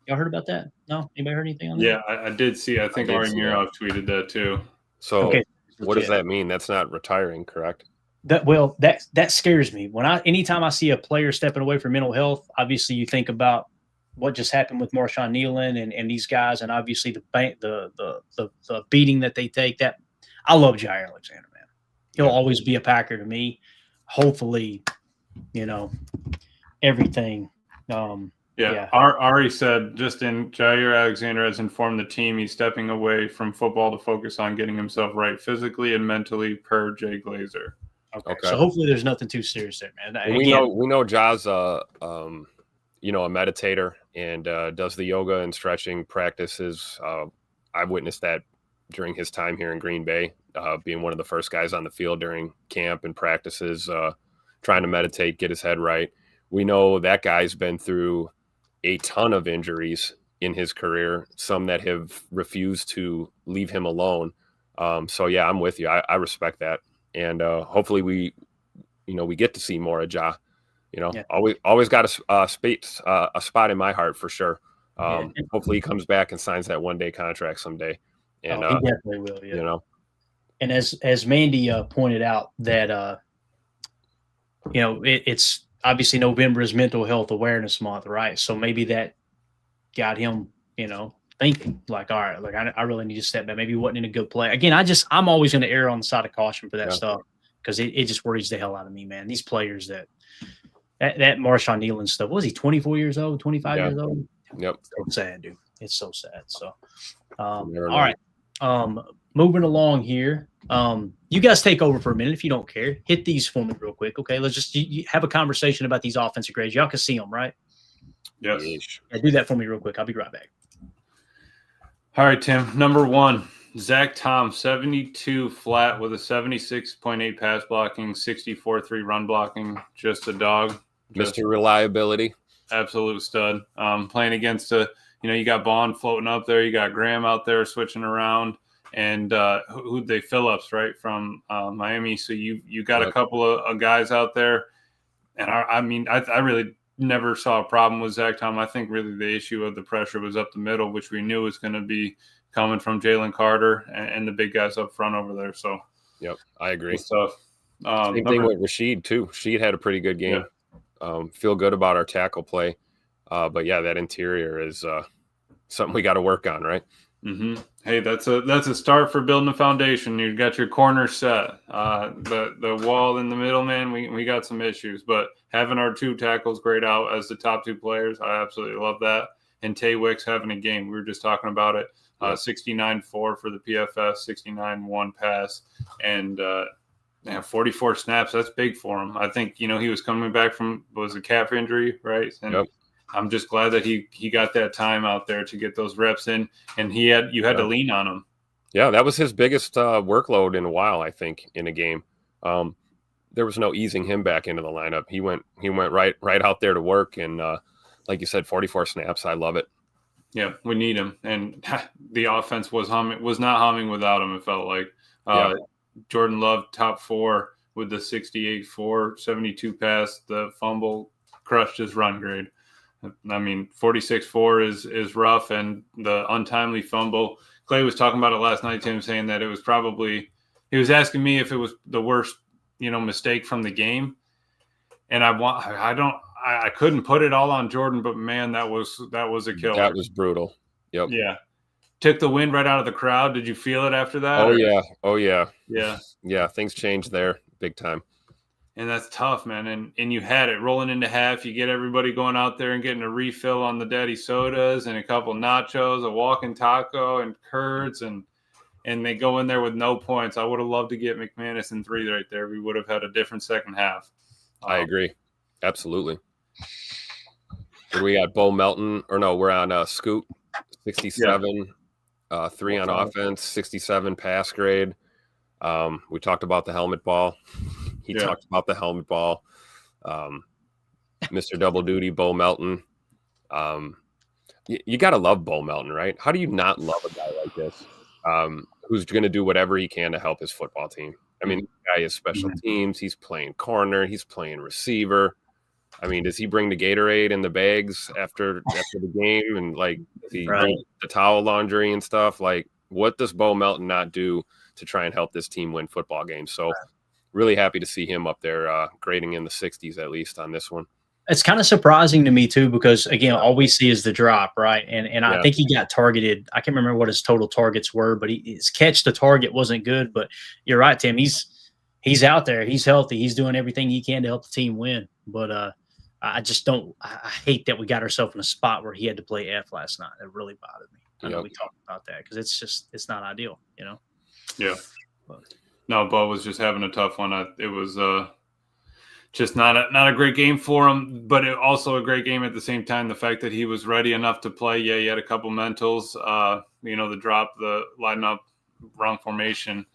Y'all heard about that? No? Anybody heard anything on that? Yeah, I did see. I think did Ari see Mirov tweeted that too. So Okay. what does that mean? That's not retiring, correct? That scares me. Anytime I see a player stepping away from mental health, obviously you think about what just happened with Marshawn Nealon and these guys, and obviously the beating that they take. That I love Jair Alexander, man. He'll always be a Packer to me. Hopefully, everything. Yeah. Ari said Jair Alexander has informed the team he's stepping away from football to focus on getting himself right physically and mentally, per Jay Glazer. Okay. So hopefully there's nothing too serious there, man. We know Ja's a meditator and does the yoga and stretching practices. I've witnessed that during his time here in Green Bay, being one of the first guys on the field during camp and practices, trying to meditate, get his head right. We know that guy's been through a ton of injuries in his career, some that have refused to leave him alone. So yeah, I'm with you. I respect that. And hopefully we get to see more of Ja. Always got a spot in my heart for sure. Hopefully he comes back and signs that one-day contract someday. And he definitely will. Yeah. And as Mandy pointed out, that it's obviously November is Mental Health Awareness Month, right? So maybe that got him, thinking like, all right, like I really need to step back. Maybe he wasn't in a good play. Again, I'm always going to err on the side of caution for that stuff because it just worries the hell out of me, man. These players that Marshawn Nealon stuff. What was he, 24 years old, 25 years old? Yep. So sad, dude. It's so sad. So, all right. Moving along here. You guys take over for a minute if you don't care. Hit these for me real quick, okay? Let's just have a conversation about these offensive grades. Y'all can see them, right? Yes. Yeah, do that for me real quick. I'll be right back. All right, Tim. Number 1, Zach Tom, 72 flat with a 76.8 pass blocking, 64.3 run blocking. Just a dog. Mr. Reliability. Absolute stud. Playing against you got Bond floating up there. You got Graham out there switching around. And who'd they? Phillips, right, from Miami. So you got a couple of guys out there. And I really never saw a problem with Zach Tom. I think really the issue of the pressure was up the middle, which we knew was going to be coming from Jalen Carter and the big guys up front over there. So, yep, I agree. Same thing with Rashid too. Rashid had a pretty good game. Yeah. Feel good about our tackle play, but yeah, that interior is something we got to work on, right? Mm-hmm. Hey, that's a start for building a foundation. You got your corner set. The wall in the middle, man, we got some issues, but having our 2 tackles grayed out as the top 2 players, I absolutely love that. And Tay Wicks having a game. We were just talking about it. 69-4 for the PFF, 69-1 pass, and 44 snaps. That's big for him. I think he was coming back from a calf injury, right? And I'm just glad that he got that time out there to get those reps in, and you had to lean on him. Yeah, that was his biggest workload in a while, I think, in a game. there was no easing him back into the lineup. He went right out there to work, and like you said, 44 snaps. I love it. Yeah, we need him, and the offense was not humming without him. It felt like Jordan Love top 4 with the 68-4, 72 pass, the fumble crushed his run grade. I mean, 46-4 is rough, and the untimely fumble. Clay was talking about it last night, Tim, saying that it was probably – he was asking me if it was the worst, mistake from the game. And I couldn't put it all on Jordan, but, man, that was a killer. That was brutal. Yep. Yeah. Took the wind right out of the crowd. Did you feel it after that? Oh, yeah. Yeah. Yeah, things changed there big time. And that's tough, man. And you had it rolling into half. You get everybody going out there and getting a refill on the daddy sodas and a couple nachos, a walking taco and curds, and they go in there with no points. I would have loved to get McManus in 3 right there. We would have had a different second half. I agree. Absolutely. We got Bo Melton, or no, we're on Scoot, 67, 3 on offense, 67 pass grade. We talked about the helmet ball. He talked about the helmet ball. Mr. Double Duty, Bo Melton. You got to love Bo Melton, right? How do you not love a guy like this who's going to do whatever he can to help his football team? I mean, the guy is special teams. He's playing corner. He's playing receiver. I mean, does he bring the Gatorade and the bags after the game, and does he bring the towel laundry and stuff? Like, what does Bo Melton not do to try and help this team win football games? So really happy to see him up there grading in the 60s, at least on this one. It's kind of surprising to me too, because again, all we see is the drop, right? And I think he got targeted. I can't remember what his total targets were, but his catch to target wasn't good. But you're right, Tim. He's out there. He's healthy. He's doing everything he can to help the team win. But I just don't. I hate that we got ourselves in a spot where he had to play F last night. It really bothered me. I know we talked about that because it's not ideal, Yeah. But. No, Bo was just having a tough one. It was just not a great game for him, but also a great game at the same time. The fact that he was ready enough to play. Yeah, he had a couple mentals. The drop, the line up, wrong formation.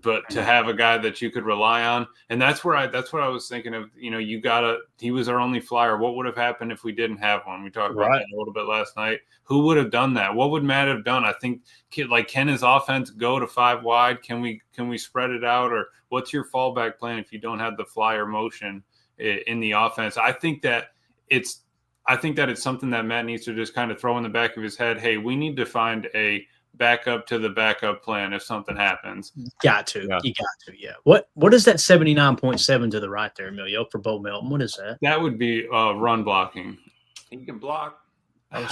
But to have a guy that you could rely on, and that's what I was thinking of. He was our only flyer. What would have happened if we didn't have one? We talked about that a little bit last night. Who would have done that? What would Matt have done? I think, can his offense go to 5 wide? Can we spread it out, or what's your fallback plan if you don't have the flyer motion in the offense? I think that it's something that Matt needs to just kind of throw in the back of his head. Hey, we need to find a backup to the backup plan if something happens. You got to. Yeah. What is that 79.7 to the right there, Emilio, for Bo Melton? What is that? That would be run blocking. He can block. I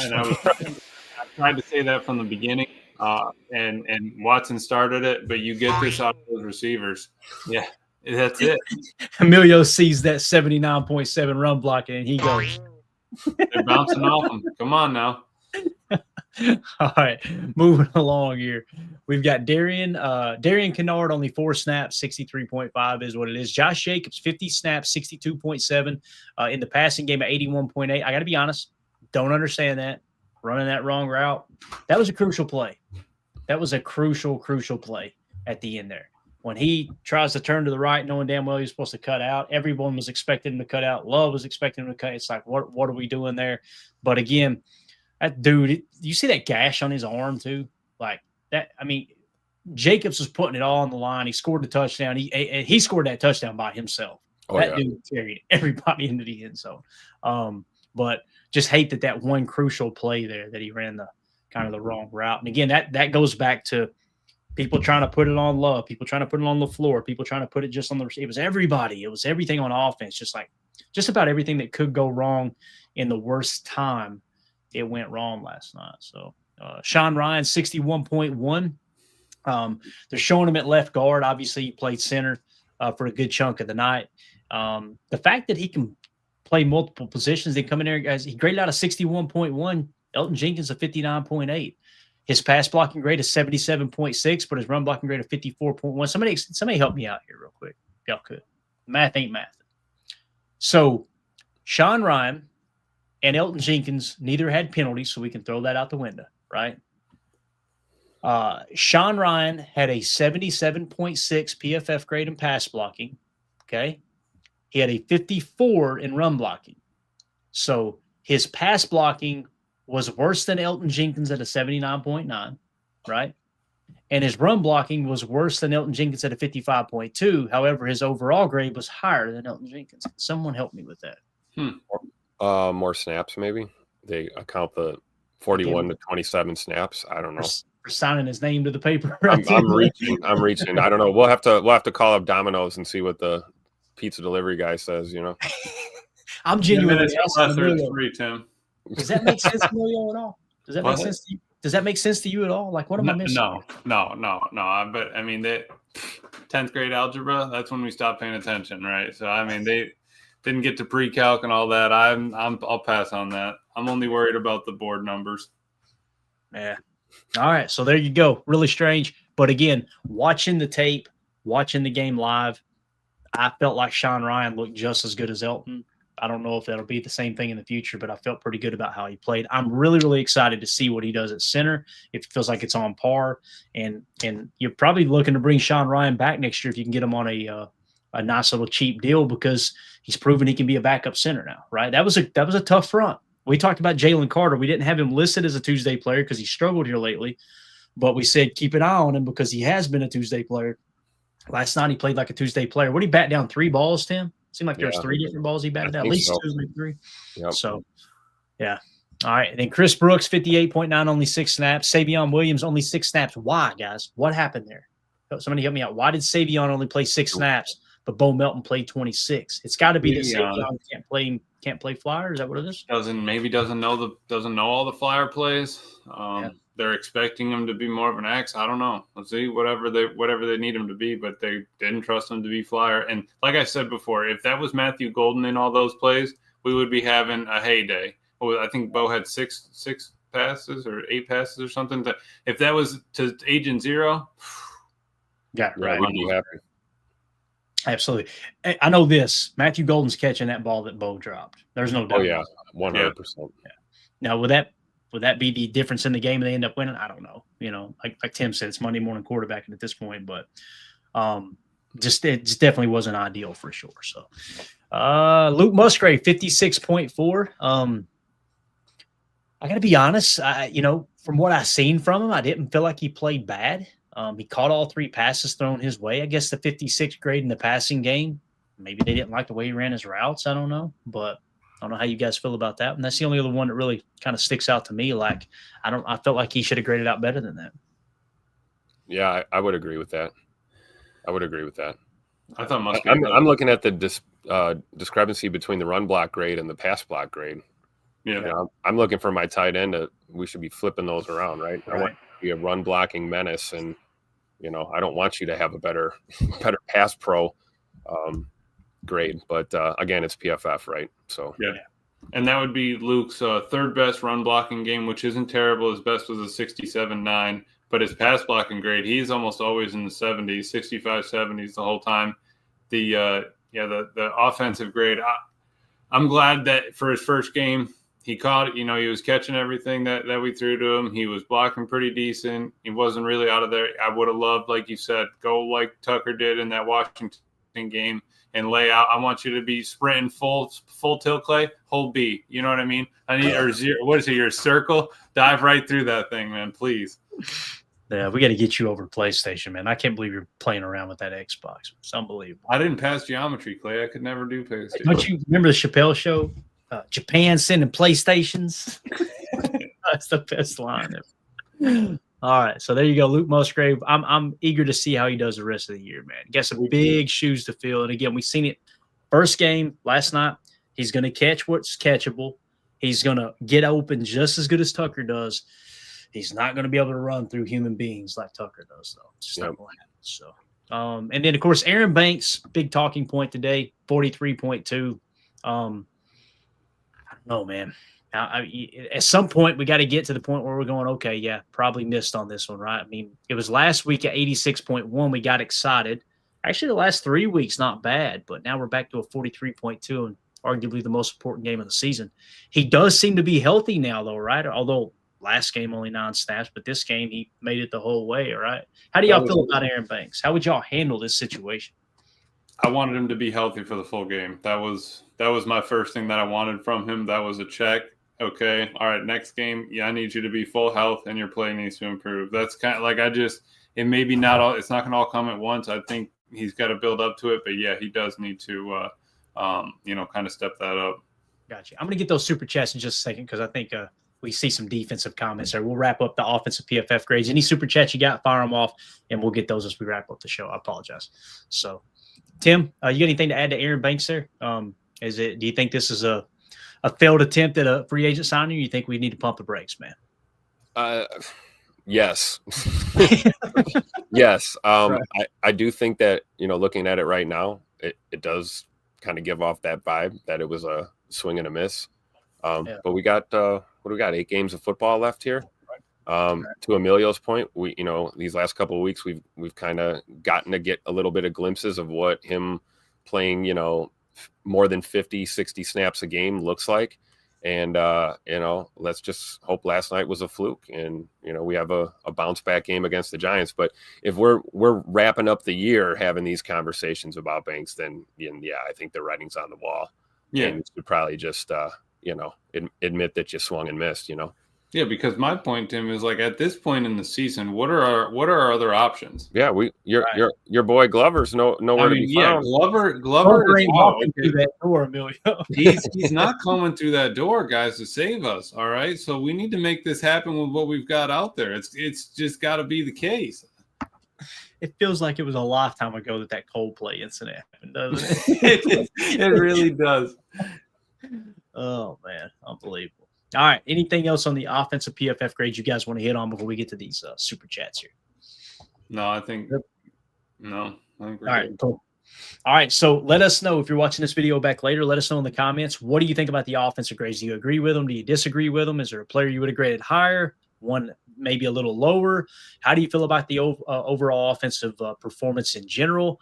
tried to say that from the beginning, and Watson started it, but you get this out of those receivers. Yeah, that's it. Emilio sees that 79.7 run blocking, and he goes. They're bouncing off him. Come on now. All right, moving along here. We've got Darian Kennard, only 4 snaps, 63.5 is what it is. Josh Jacobs, 50 snaps, 62.7 in the passing game at 81.8. I got to be honest, don't understand that. Running that wrong route. That was a crucial play. That was a crucial play at the end there. When he tries to turn to the right, knowing damn well he's supposed to cut out, everyone was expecting him to cut out. Love was expecting him to cut. It's like, what are we doing there? But again, that dude, you see that gash on his arm too? Like that. I mean, Jacobs was putting it all on the line. He scored the touchdown. He scored that touchdown by himself. Dude carried everybody into the end zone. But just hate that one crucial play there that he ran the kind of the wrong route. And again, that goes back to people trying to put it on Love, people trying to put it on LaFleur, people trying to put it just on it was everybody. It was everything on offense, just about everything that could go wrong in the worst time. It went wrong last night. So Sean Ryan, 61.1. They're showing him at left guard. Obviously, he played center for a good chunk of the night. The fact that he can play multiple positions, they come in there, guys. He graded out a 61.1. Elton Jenkins a 59.8. His pass blocking grade is 77.6, but his run blocking grade of 54.1. Somebody help me out here real quick. Y'all could. Math ain't math. So Sean Ryan and Elton Jenkins neither had penalties, so we can throw that out the window, right? Sean Ryan had a 77.6 PFF grade in pass blocking, okay? he had a 54 in run blocking. So his pass blocking was worse than Elton Jenkins at a 79.9, right? And his run blocking was worse than Elton Jenkins at a 55.2. However, his overall grade was higher than Elton Jenkins. Someone help me with that. More snaps, maybe. They account the 41 to 27 snaps. I don't know. For signing his name to the paper. I'm reaching. I don't know. We'll have to call up Domino's and see what the pizza delivery guy says, you know. I'm genuinely it's asking it's free, Tim. Does that make sense, Emilio, at all? Does that make sense to you? Does that make sense to you at all? Like, what am I missing? No. But I mean, 10th grade algebra, that's when we stopped paying attention, right? So, I mean, they didn't get to pre-calc and all that. I'll pass on that. I'm only worried about the board numbers. Yeah. All right. So there you go. Really strange. But again, watching the tape, watching the game live, I felt like Sean Ryan looked just as good as Elton. I don't know if that'll be the same thing in the future, but I felt pretty good about how he played. I'm really, really excited to see what he does at center. If it feels like it's on par, and you're probably looking to bring Sean Ryan back next year if you can get him on a nice little cheap deal, because he's proven he can be a backup center now, right? That was a tough front. We talked about Jalen Carter. We didn't have him listed as a Tuesday player because he struggled here lately, but we said keep an eye on him because he has been a Tuesday player. Last night he played like a Tuesday player. What did he bat down 3 balls, Tim? Seemed like there was 3 different balls he batted down. At least 2, maybe 3. Yep. So, yeah. All right. And then Chris Brooks, 58.9, only 6 snaps. Savion Williams, only 6 snaps. Why, guys? What happened there? Somebody help me out. Why did Savion only play 6 snaps, but Bo Melton played 26? It's got to be that Savion can't play flyer. Is that what it is? Doesn't know all the flyer plays. They're expecting him to be more of an X. I don't know. Let's see, whatever they need him to be, but they didn't trust him to be flyer. And like I said before, if that was Matthew Golden in all those plays, we would be having a heyday. I think Bo had 6 passes or 8 passes or something. If that was to Agent Zero, yeah, right. We'd be happy. Absolutely. I know this. Matthew Golden's catching that ball that Bo dropped. There's no doubt. Oh yeah, 100%. Yeah. Now, would that be the difference in the game and they end up winning? I don't know. You know, like Tim said, it's Monday morning quarterbacking at this point, but it just definitely wasn't ideal for sure. So Luke Musgrave, 56.4. I got to be honest, from what I've seen from him, I didn't feel like he played bad. He caught all 3 passes thrown his way. I guess the 56th grade in the passing game, maybe they didn't like the way he ran his routes. I don't know, but I don't know how you guys feel about that. And that's the only other one that really kind of sticks out to me. Like, I felt like he should have graded out better than that. Yeah, I would agree with that. I thought Musgrave. I'm looking at the discrepancy between the run block grade and the pass block grade. Yeah. You know, I'm looking for my tight end. We should be flipping those around, right? I want to be a run blocking menace, and I don't want you to have a better pass pro grade. But again, it's PFF, right? So yeah. And that would be Luke's 3rd best run blocking game, which isn't terrible. His best was a 67.9, but his pass blocking grade, he's almost always in the 70s, 65, 70s the whole time. The offensive grade, I'm glad that for his first game, he caught it. He was catching everything that we threw to him. He was blocking pretty decent. He wasn't really out of there. I would have loved, like you said, go like Tucker did in that Washington game and lay out. I want you to be sprinting full tilt, Clay, hold B. You know what I mean? Or zero. What is it? Your circle? Dive right through that thing, man, please. Yeah, we got to get you over to PlayStation, man. I can't believe you're playing around with that Xbox. It's unbelievable. I didn't pass geometry, Clay. I could never do PlayStation. Don't you remember the Chappelle show? Japan sending PlayStations. That's the best line ever. All right, so there you go, Luke Musgrave. I'm eager to see how he does the rest of the year, man. Got some big shoes to fill, and again, we've seen it. First game last night, he's going to catch what's catchable. He's going to get open just as good as Tucker does. He's not going to be able to run through human beings like Tucker does, though. It's just not going to happen. So, and then of course, Aaron Banks, big talking point today, 43.2. I don't know, man. At some point, we got to get to the point where we're going, okay, yeah, probably missed on this one, right? I mean, it was last week at 86.1. We got excited. Actually, the last 3 weeks, not bad, but now we're back to a 43.2 and arguably the most important game of the season. He does seem to be healthy now, though, right? Although last game only 9 snaps, but this game he made it the whole way, all right? How do y'all feel about Aaron Banks? How would y'all handle this situation? I wanted him to be healthy for the full game. That was my first thing that I wanted from him. That was a check. Okay, all right, next game, yeah, I need you to be full health and your play needs to improve. That's kind of like it may be not all. It's not going to all come at once. I think he's got to build up to it, but yeah, he does need to, kind of step that up. Gotcha. I'm going to get those super chats in just a second because I think we see some defensive comments there. We'll wrap up the offensive PFF grades. Any super chats you got, fire them off, and we'll get those as we wrap up the show. I apologize. So, Tim, you got anything to add to Aaron Banks there? Do you think this is a failed attempt at a free agent signing, or you think we need to pump the brakes, man? Yes. Yes. Right. I do think that, looking at it right now, it does kind of give off that vibe that it was a swing and a miss. But we got, 8 games of football left here. To Emilio's point, we, these last couple of weeks, we've kind of gotten to get a little bit of glimpses of what him playing, more than 50, 60 snaps a game looks like. And, let's just hope last night was a fluke and, we have a bounce back game against the Giants. But if we're wrapping up the year having these conversations about Banks, then, I think the writing's on the wall. Yeah. And you should probably just, admit that you swung and missed, Yeah, because my point, Tim, is like at this point in the season, what are our other options? Yeah, your boy Glover's nowhere to be found. Glover ain't walking through that door, Emilio. he's not coming through that door, guys, to save us. All right, so we need to make this happen with what we've got out there. It's just got to be the case. It feels like it was a lifetime ago that Coldplay incident happened, doesn't it? It really does. Oh man, unbelievable. All right. Anything else on the offensive PFF grades you guys want to hit on before we get to these super chats here? No, I think we're all right, good. Cool. All right. So let us know if you're watching this video back later. Let us know in the comments. What do you think about the offensive grades? Do you agree with them? Do you disagree with them? Is there a player you would have graded higher? One maybe a little lower? How do you feel about the overall offensive performance in general?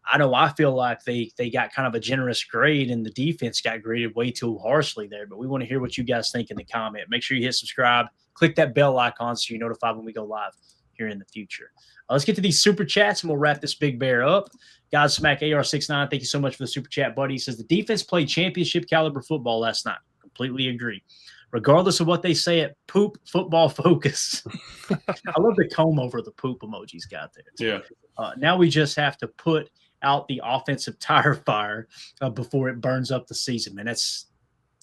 I know I feel like they got kind of a generous grade and the defense got graded way too harshly there, but we want to hear what you guys think in the comment. Make sure you hit subscribe, click that bell icon so you're notified when we go live here in the future. Let's get to these super chats and we'll wrap this big bear up. Godsmack AR69, thank you so much for the super chat, buddy. He says the defense played championship caliber football last night. Completely agree. Regardless of what they say at Poop Football Focus. I love the comb over the poop emojis got there. Yeah. Now we just have to put out the offensive tire fire before it burns up the season, man.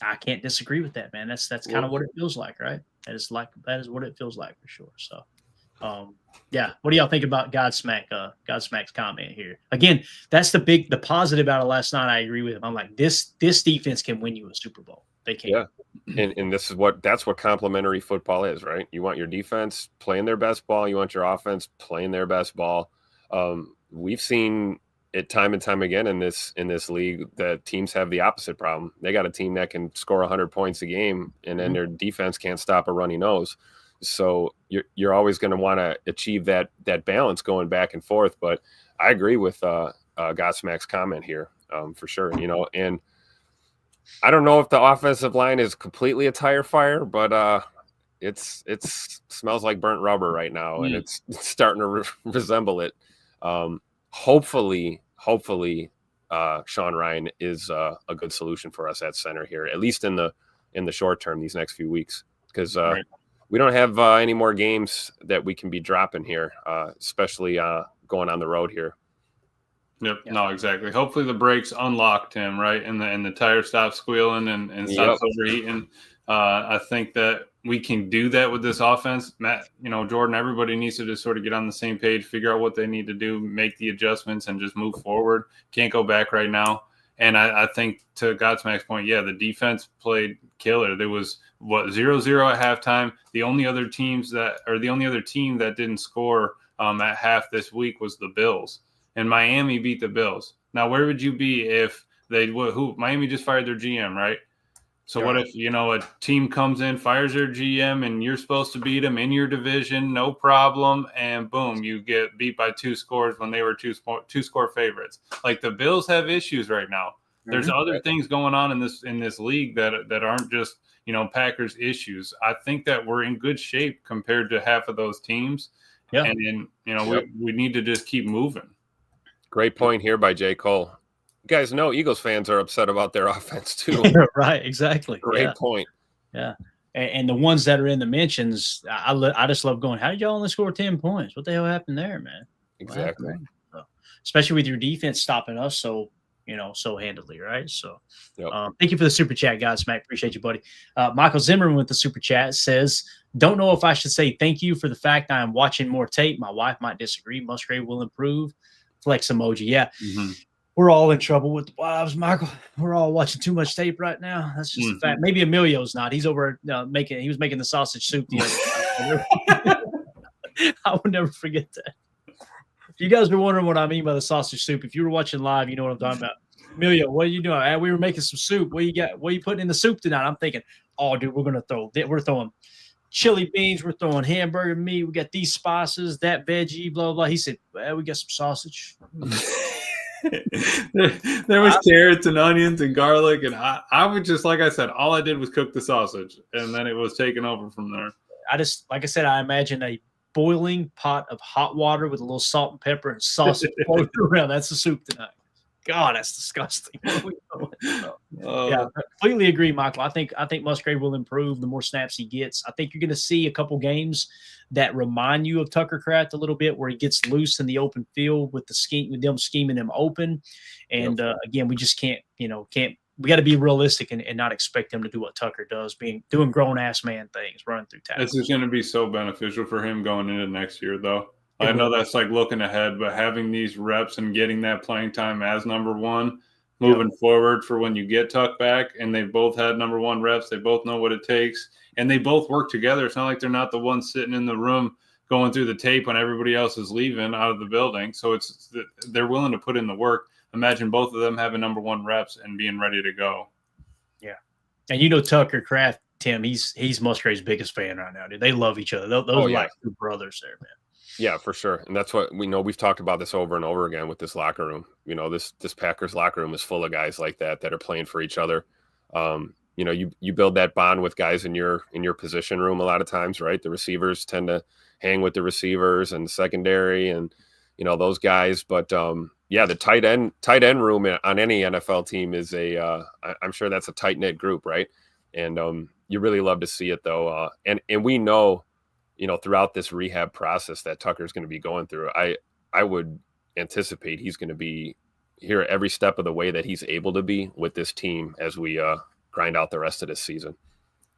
I can't disagree with that, man. That's kind of what it feels like, right? That is what it feels like for sure. So, what do y'all think about Godsmack's comment here? Again, that's the positive out of last night. I agree with him. I'm like, this defense can win you a Super Bowl. They can. Yeah. And that's what complimentary football is, right? You want your defense playing their best ball. You want your offense playing their best ball. We've seen it time and time again in this league that teams have the opposite problem. They got a team that can score 100 points a game, and then their defense can't stop a runny nose. So you're always going to want to achieve that balance going back and forth. But I agree with Godsmack's comment here for sure. And I don't know if the offensive line is completely a tire fire, but it's smells like burnt rubber right now, and it's starting to resemble it. Hopefully, Sean Ryan is a good solution for us at center here, at least in the short term, these next few weeks, because we don't have any more games that we can be dropping here, especially going on the road here. Yep. Yeah. No, exactly. Hopefully the brakes unlocked him, right? And the tire stops squealing and stops overheating. I think that we can do that with this offense. Matt, Jordan, everybody needs to just sort of get on the same page, figure out what they need to do, make the adjustments, and just move forward. Can't go back right now. And I think to Godsmack's point, the defense played killer. There was 0-0 at halftime. The only other team that didn't score at half this week was the Bills. And Miami beat the Bills. Now, where would you be if Miami just fired their GM, right? So what if, a team comes in, fires their GM, and you're supposed to beat them in your division, no problem, and boom, you get beat by 2 scores when they were two score favorites. Like the Bills have issues right now. There's other things going on in this league that aren't just, Packers issues. I think that we're in good shape compared to half of those teams. Yeah. And we need to just keep moving. Great point here by J. Cole. You guys know Eagles fans are upset about their offense too. Right, exactly. Great point. Yeah. And the ones that are in the mentions, I just love going, how did y'all only score 10 points? What the hell happened there, man? Exactly. So, especially with your defense stopping us so handily, right? So Yep. Thank you for the super chat, guys. Matt, appreciate you, buddy. Michael Zimmerman with the super chat says, don't know if I should say thank you for the fact I am watching more tape. My wife might disagree. Musgrave will improve. Flex emoji. Yeah. Mm-hmm. We're all in trouble with the wives, Michael. We're all watching too much tape right now. That's just a fact. Maybe Emilio's not. He's over he was making the sausage soup the other time. I would never forget that. If you guys are wondering what I mean by the sausage soup, if you were watching live, you know what I'm talking about. Emilio, what are you doing? We were making some soup. What are you putting in the soup tonight? I'm thinking, oh, dude, we're throwing chili beans, we're throwing hamburger meat, we got these spices, that veggie, blah, blah. He said, well, we got some sausage. there was carrots and onions and garlic, and I would just, like I said, all I did was cook the sausage, and then it was taken over from there. Like I said, I imagine a boiling pot of hot water with a little salt and pepper and sausage floating around. That's the soup tonight. God, that's disgusting. Yeah, I completely agree, Michael. I think Musgrave will improve the more snaps he gets. I think you're going to see a couple games that remind you of Tucker Kraft a little bit, where he gets loose in the open field with them scheming him open. And again, we just can't. We got to be realistic and not expect him to do what Tucker does, doing grown ass man things, running through tackles. This is going to be so beneficial for him going into next year, though. I know that's like looking ahead, but having these reps and getting that playing time as number one, moving forward for when you get Tuck back, and they've both had number one reps, they both know what it takes, and they both work together. It's not like they're not the ones sitting in the room going through the tape when everybody else is leaving out of the building. So they're willing to put in the work. Imagine both of them having number one reps and being ready to go. Yeah. And Tucker Kraft, Tim, he's Musgrave's biggest fan right now, dude. They love each other. Those are like two brothers there, man. Yeah, for sure. And that's what we know. We've talked about this over and over again with this locker room. This Packers locker room is full of guys like that are playing for each other. You build that bond with guys in your position room a lot of times, right? The receivers tend to hang with the receivers and secondary and, those guys. But, the tight end room on any NFL team is I'm sure that's a tight-knit group, right? And you really love to see it, though. And we know, throughout this rehab process that Tucker's going to be going through, I would anticipate he's going to be here every step of the way that he's able to be with this team as we grind out the rest of this season.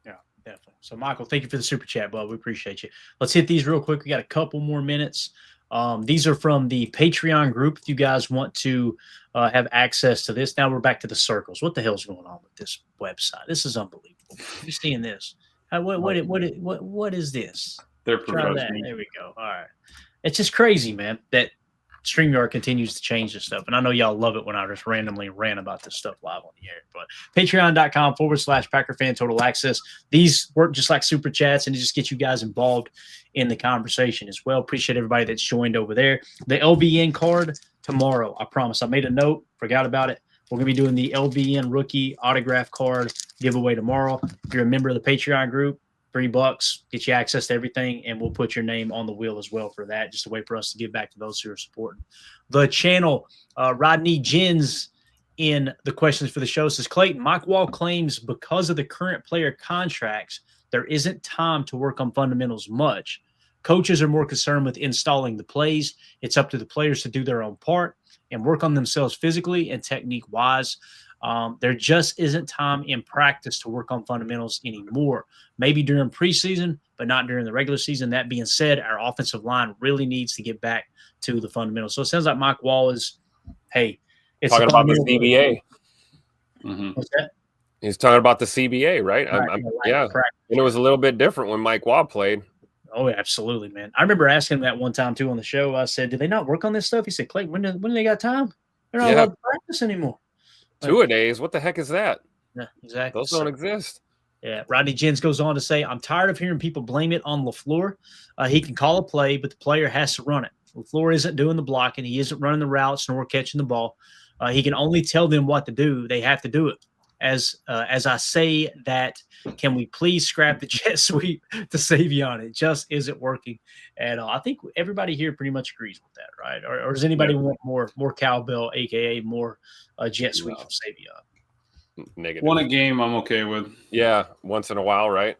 Yeah, definitely. So, Michael, thank you for the super chat, bud. We appreciate you. Let's hit these real quick. We got a couple more minutes. These are from the Patreon group. If you guys want to have access to this, now we're back to the circles. What the hell's going on with this website? This is unbelievable. You seeing this? What is this? They're Try that. There we go. All right. It's just crazy, man, that StreamYard continues to change this stuff. And I know y'all love it when I just randomly rant about this stuff live on the air. But patreon.com/PackerFan Total Access. These work just like super chats, and it just gets you guys involved in the conversation as well. Appreciate everybody that's joined over there. The LVN card tomorrow, I promise. I made a note, forgot about it. We're going to be doing the LVN rookie autograph card giveaway tomorrow. If you're a member of the Patreon group, $3 get you access to everything, and we'll put your name on the wheel as well for that. Just a way for us to give back to those who are supporting the channel. Rodney Jens in the questions for the show says, Clayton, Mike Wall claims because of the current player contracts, there isn't time to work on fundamentals much. Coaches are more concerned with installing the plays. It's up to the players to do their own part and work on themselves physically and technique-wise. There just isn't time in practice to work on fundamentals anymore. Maybe during preseason, but not during the regular season. That being said, our offensive line really needs to get back to the fundamentals. So it sounds like Mike Wall is, it's talking about the CBA. Mm-hmm. What's that? He's talking about the CBA, right? Yeah. And it was a little bit different when Mike Wall played. Oh, absolutely, man. I remember asking him that one time, too, on the show. I said, do they not work on this stuff? He said, Clayton, when do they got time? They're not allowed to practice anymore. Two-a-days? What the heck is that? Yeah, exactly. Those don't exist. Yeah, Rodney Jens goes on to say, I'm tired of hearing people blame it on LaFleur. He can call a play, but the player has to run it. LaFleur isn't doing the blocking. He isn't running the routes nor catching the ball. He can only tell them what to do. They have to do it. as I say that, can we please scrap the jet sweep to Savion? It just isn't working at all. I think everybody here pretty much agrees with that, right? Or does anybody want more cowbell, aka more jet sweep from Savion? Negative. One a game, I'm okay with. Yeah, once in a while, right?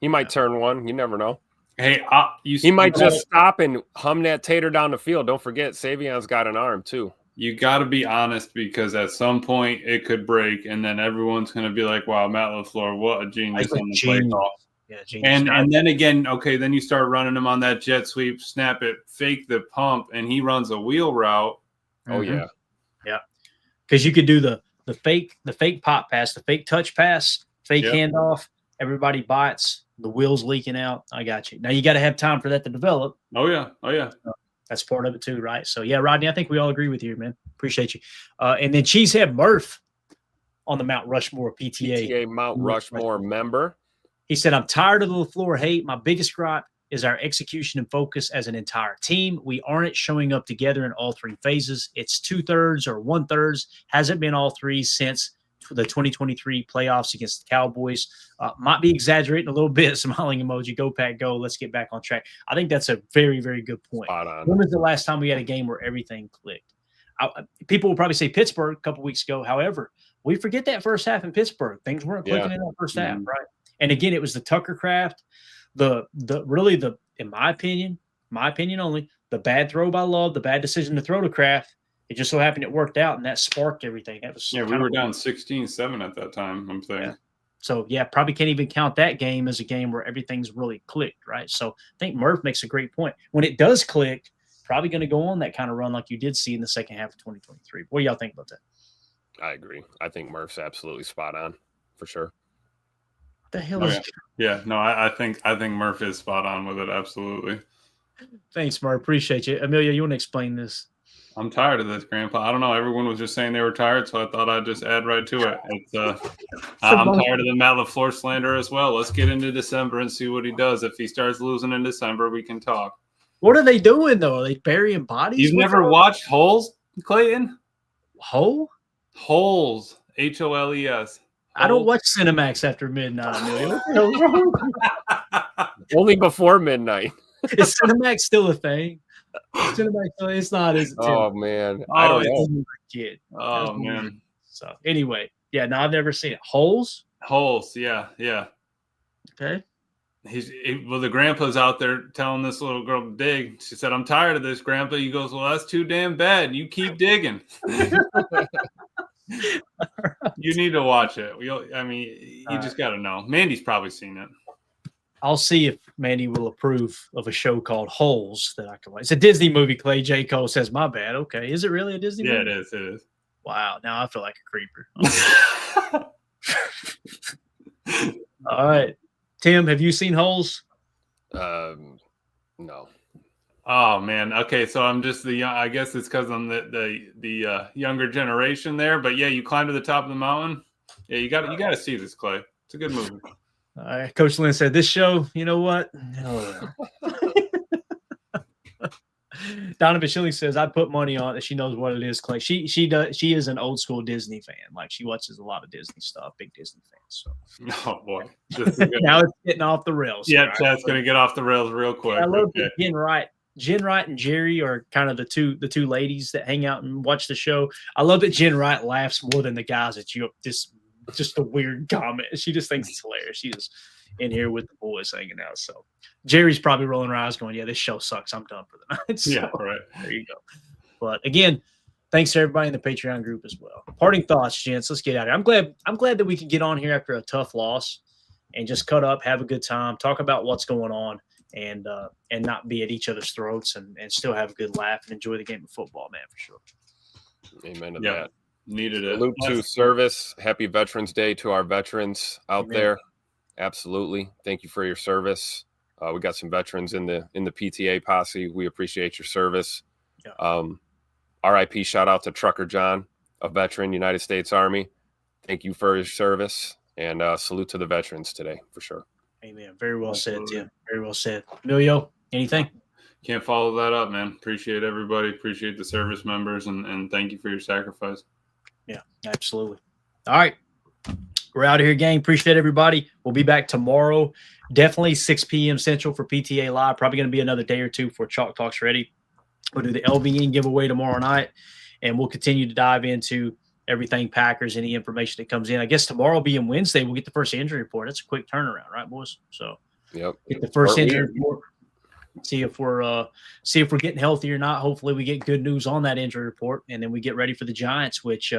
He might turn one. You never know. Hey, he might just stop and hum that tater down the field. Don't forget, Savion's got an arm too. You got to be honest, because at some point it could break, and then everyone's going to be like, "Wow, Matt LaFleur, what a genius on the play call!" Yeah, genius. And then again, okay, then you start running him on that jet sweep, snap it, fake the pump, and he runs a wheel route. Oh yeah, because you could do the fake pop pass, the fake touch pass, fake handoff. Everybody bites. The wheels leaking out. I got you. Now you got to have time for that to develop. Oh yeah. That's part of it too, right? So yeah, Rodney, I think we all agree with you, man. Appreciate you. And then Cheesehead Murph on the Mount Rushmore PTA Mount Rushmore member. He said, "I'm tired of the LaFleur hate. My biggest gripe is our execution and focus as an entire team. We aren't showing up together in all three phases. It's 2/3 or 1/3. Hasn't been all three since the 2023 playoffs against the Cowboys. Might be exaggerating a little bit. Smiling emoji. Go Pack, go. Let's get back on track." I think that's a very, very good point. Spot on. When was the last time we had a game where everything clicked? People will probably say Pittsburgh a couple weeks ago. However, we forget that first half in Pittsburgh. Things weren't clicking in that first half, right? And again, it was the Tucker Craft, the in my opinion only, the bad throw by Love, the bad decision to throw to Kraft. It just so happened it worked out, and that sparked everything. That was we were down 16-7 at that time, I'm saying. Yeah. So, probably can't even count that game as a game where everything's really clicked, right? So, I think Murph makes a great point. When it does click, probably going to go on that kind of run like you did see in the second half of 2023. What do y'all think about that? I agree. I think Murph's absolutely spot on for sure. What the hell is I think Murph is spot on with it, absolutely. Thanks, Murph. Appreciate you. Amelia, you want to explain this? I'm tired of this, Grandpa. I don't know. Everyone was just saying they were tired, so I thought I'd just add right to it. I'm tired of the Matt LaFleur slander as well. Let's get into December and see what he does. If he starts losing in December, we can talk. What are they doing, though? Are they burying bodies? You've never watched Holes, Clayton? Holes? Holes. Holes. I don't watch Cinemax after midnight, Amelia. Only before midnight. Is Cinemax still a thing? Cinemax, it's not, is it? Oh man, I don't know. Kid. Oh man. So anyway, no, I've never seen it. Holes, yeah. Okay. The grandpa's out there telling this little girl to dig. She said, "I'm tired of this, Grandpa." He goes, "Well, that's too damn bad. You keep digging." You need to watch it. You just got to know. Mandy's probably seen it. I'll see if Mandy will approve of a show called Holes that I can watch. It's a Disney movie, Clay. J. Cole says, "My bad." Okay. Is it really a Disney movie? Yeah, it is. Wow. Now I feel like a creeper. All right. Tim, have you seen Holes? No. Oh man. Okay, so I'm just I guess it's because I'm the younger generation there. But yeah, you climb to the top of the mountain. Yeah, you got to see this, Clay. It's a good movie. All right. Coach Lynn said, "This show, you know what?" Donovan Schilling says, "I put money on it. She knows what it is, Clay. She does. She is an old school Disney fan. Like she watches a lot of Disney stuff. Big Disney fan." So. Oh boy. Now it's getting off the rails. Yeah, right? Chat's gonna get off the rails real quick. I love that Jen Wright and Jerry are kind of the two ladies that hang out and watch the show. I love that Jen Wright laughs more than the guys at you. Just a weird comment. She just thinks it's hilarious. She's in here with the boys hanging out. So Jerry's probably rolling her eyes going, "Yeah, this show sucks. I'm done for the night." So, yeah, right. There you go. But again, thanks to everybody in the Patreon group as well. Parting thoughts, gents. Let's get out of here. I'm glad that we can get on here after a tough loss and just cut up, have a good time, talk about what's going on, and not be at each other's throats and still have a good laugh and enjoy the game of football, man, for sure. Amen to that. Needed it. Salute to service. Happy Veterans Day to our veterans out there. Absolutely. Thank you for your service. We got some veterans in the PTA posse. We appreciate your service. Yeah. RIP shout out to Trucker John, a veteran, United States Army. Thank you for his service, and salute to the veterans today for sure. Amen. Very well said, Tim. Very well said. Emilio, anything? Can't follow that up, man. Appreciate everybody. Appreciate the service members, and thank you for your sacrifice. Yeah, absolutely. All right. We're out of here, gang. Appreciate everybody. We'll be back tomorrow. Definitely 6 p.m. Central for PTA Live. Probably going to be another day or two before Chalk Talk's ready. We'll do the LVN giveaway tomorrow night, and we'll continue to dive into everything Packers, any information that comes in. I guess tomorrow being Wednesday, we'll get the first injury report. That's a quick turnaround, right, boys? So Yep. get the first injury report. See if we're getting healthy or not. Hopefully we get good news on that injury report, and then we get ready for the Giants, which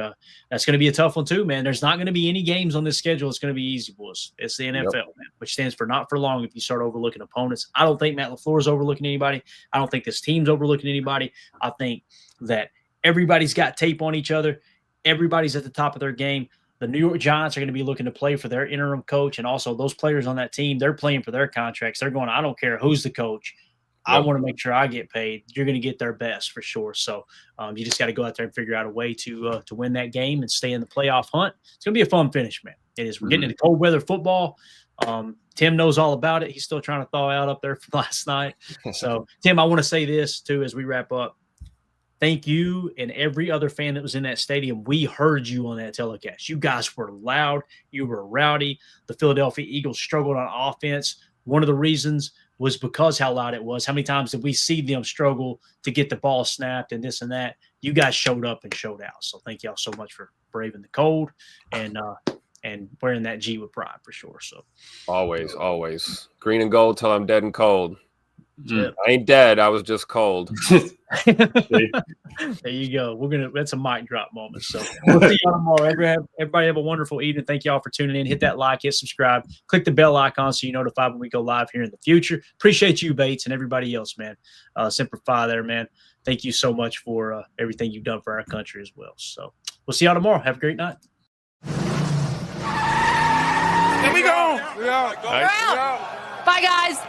that's going to be a tough one too, man. There's not going to be any games on this schedule. It's going to be easy, boys. It's the NFL, man, which stands for not for long. If you start overlooking opponents, I don't think Matt LaFleur is overlooking anybody. I don't think this team's overlooking anybody. I think that everybody's got tape on each other. Everybody's at the top of their game. The New York Giants are going to be looking to play for their interim coach, and also those players on that team, they're playing for their contracts. They're going, I don't care who's the coach. I want to make sure I get paid. You're going to get their best for sure. So you just got to go out there and figure out a way to win that game and stay in the playoff hunt. It's going to be a fun finish, man. It is. We're getting into cold weather football. Tim knows all about it. He's still trying to thaw out up there from last night. So, Tim, I want to say this too as we wrap up. Thank you and every other fan that was in that stadium. We heard you on that telecast. You guys were loud. You were rowdy. The Philadelphia Eagles struggled on offense. One of the reasons was because how loud it was. How many times did we see them struggle to get the ball snapped and this and that? You guys showed up and showed out. So thank y'all so much for braving the cold and wearing that G with pride for sure. So Always. Green and gold till I'm dead and cold. Yeah. I ain't dead. I was just cold. There you go. That's a mic drop moment. So we'll see y'all tomorrow. Everybody have a wonderful evening. Thank y'all for tuning in. Hit that like, hit subscribe, click the bell icon so you're notified when we go live here in the future. Appreciate you, Bates, and everybody else, man. Semper Fi there, man. Thank you so much for everything you've done for our country as well. So we'll see y'all tomorrow. Have a great night. Here we go. Nice. Bye, guys.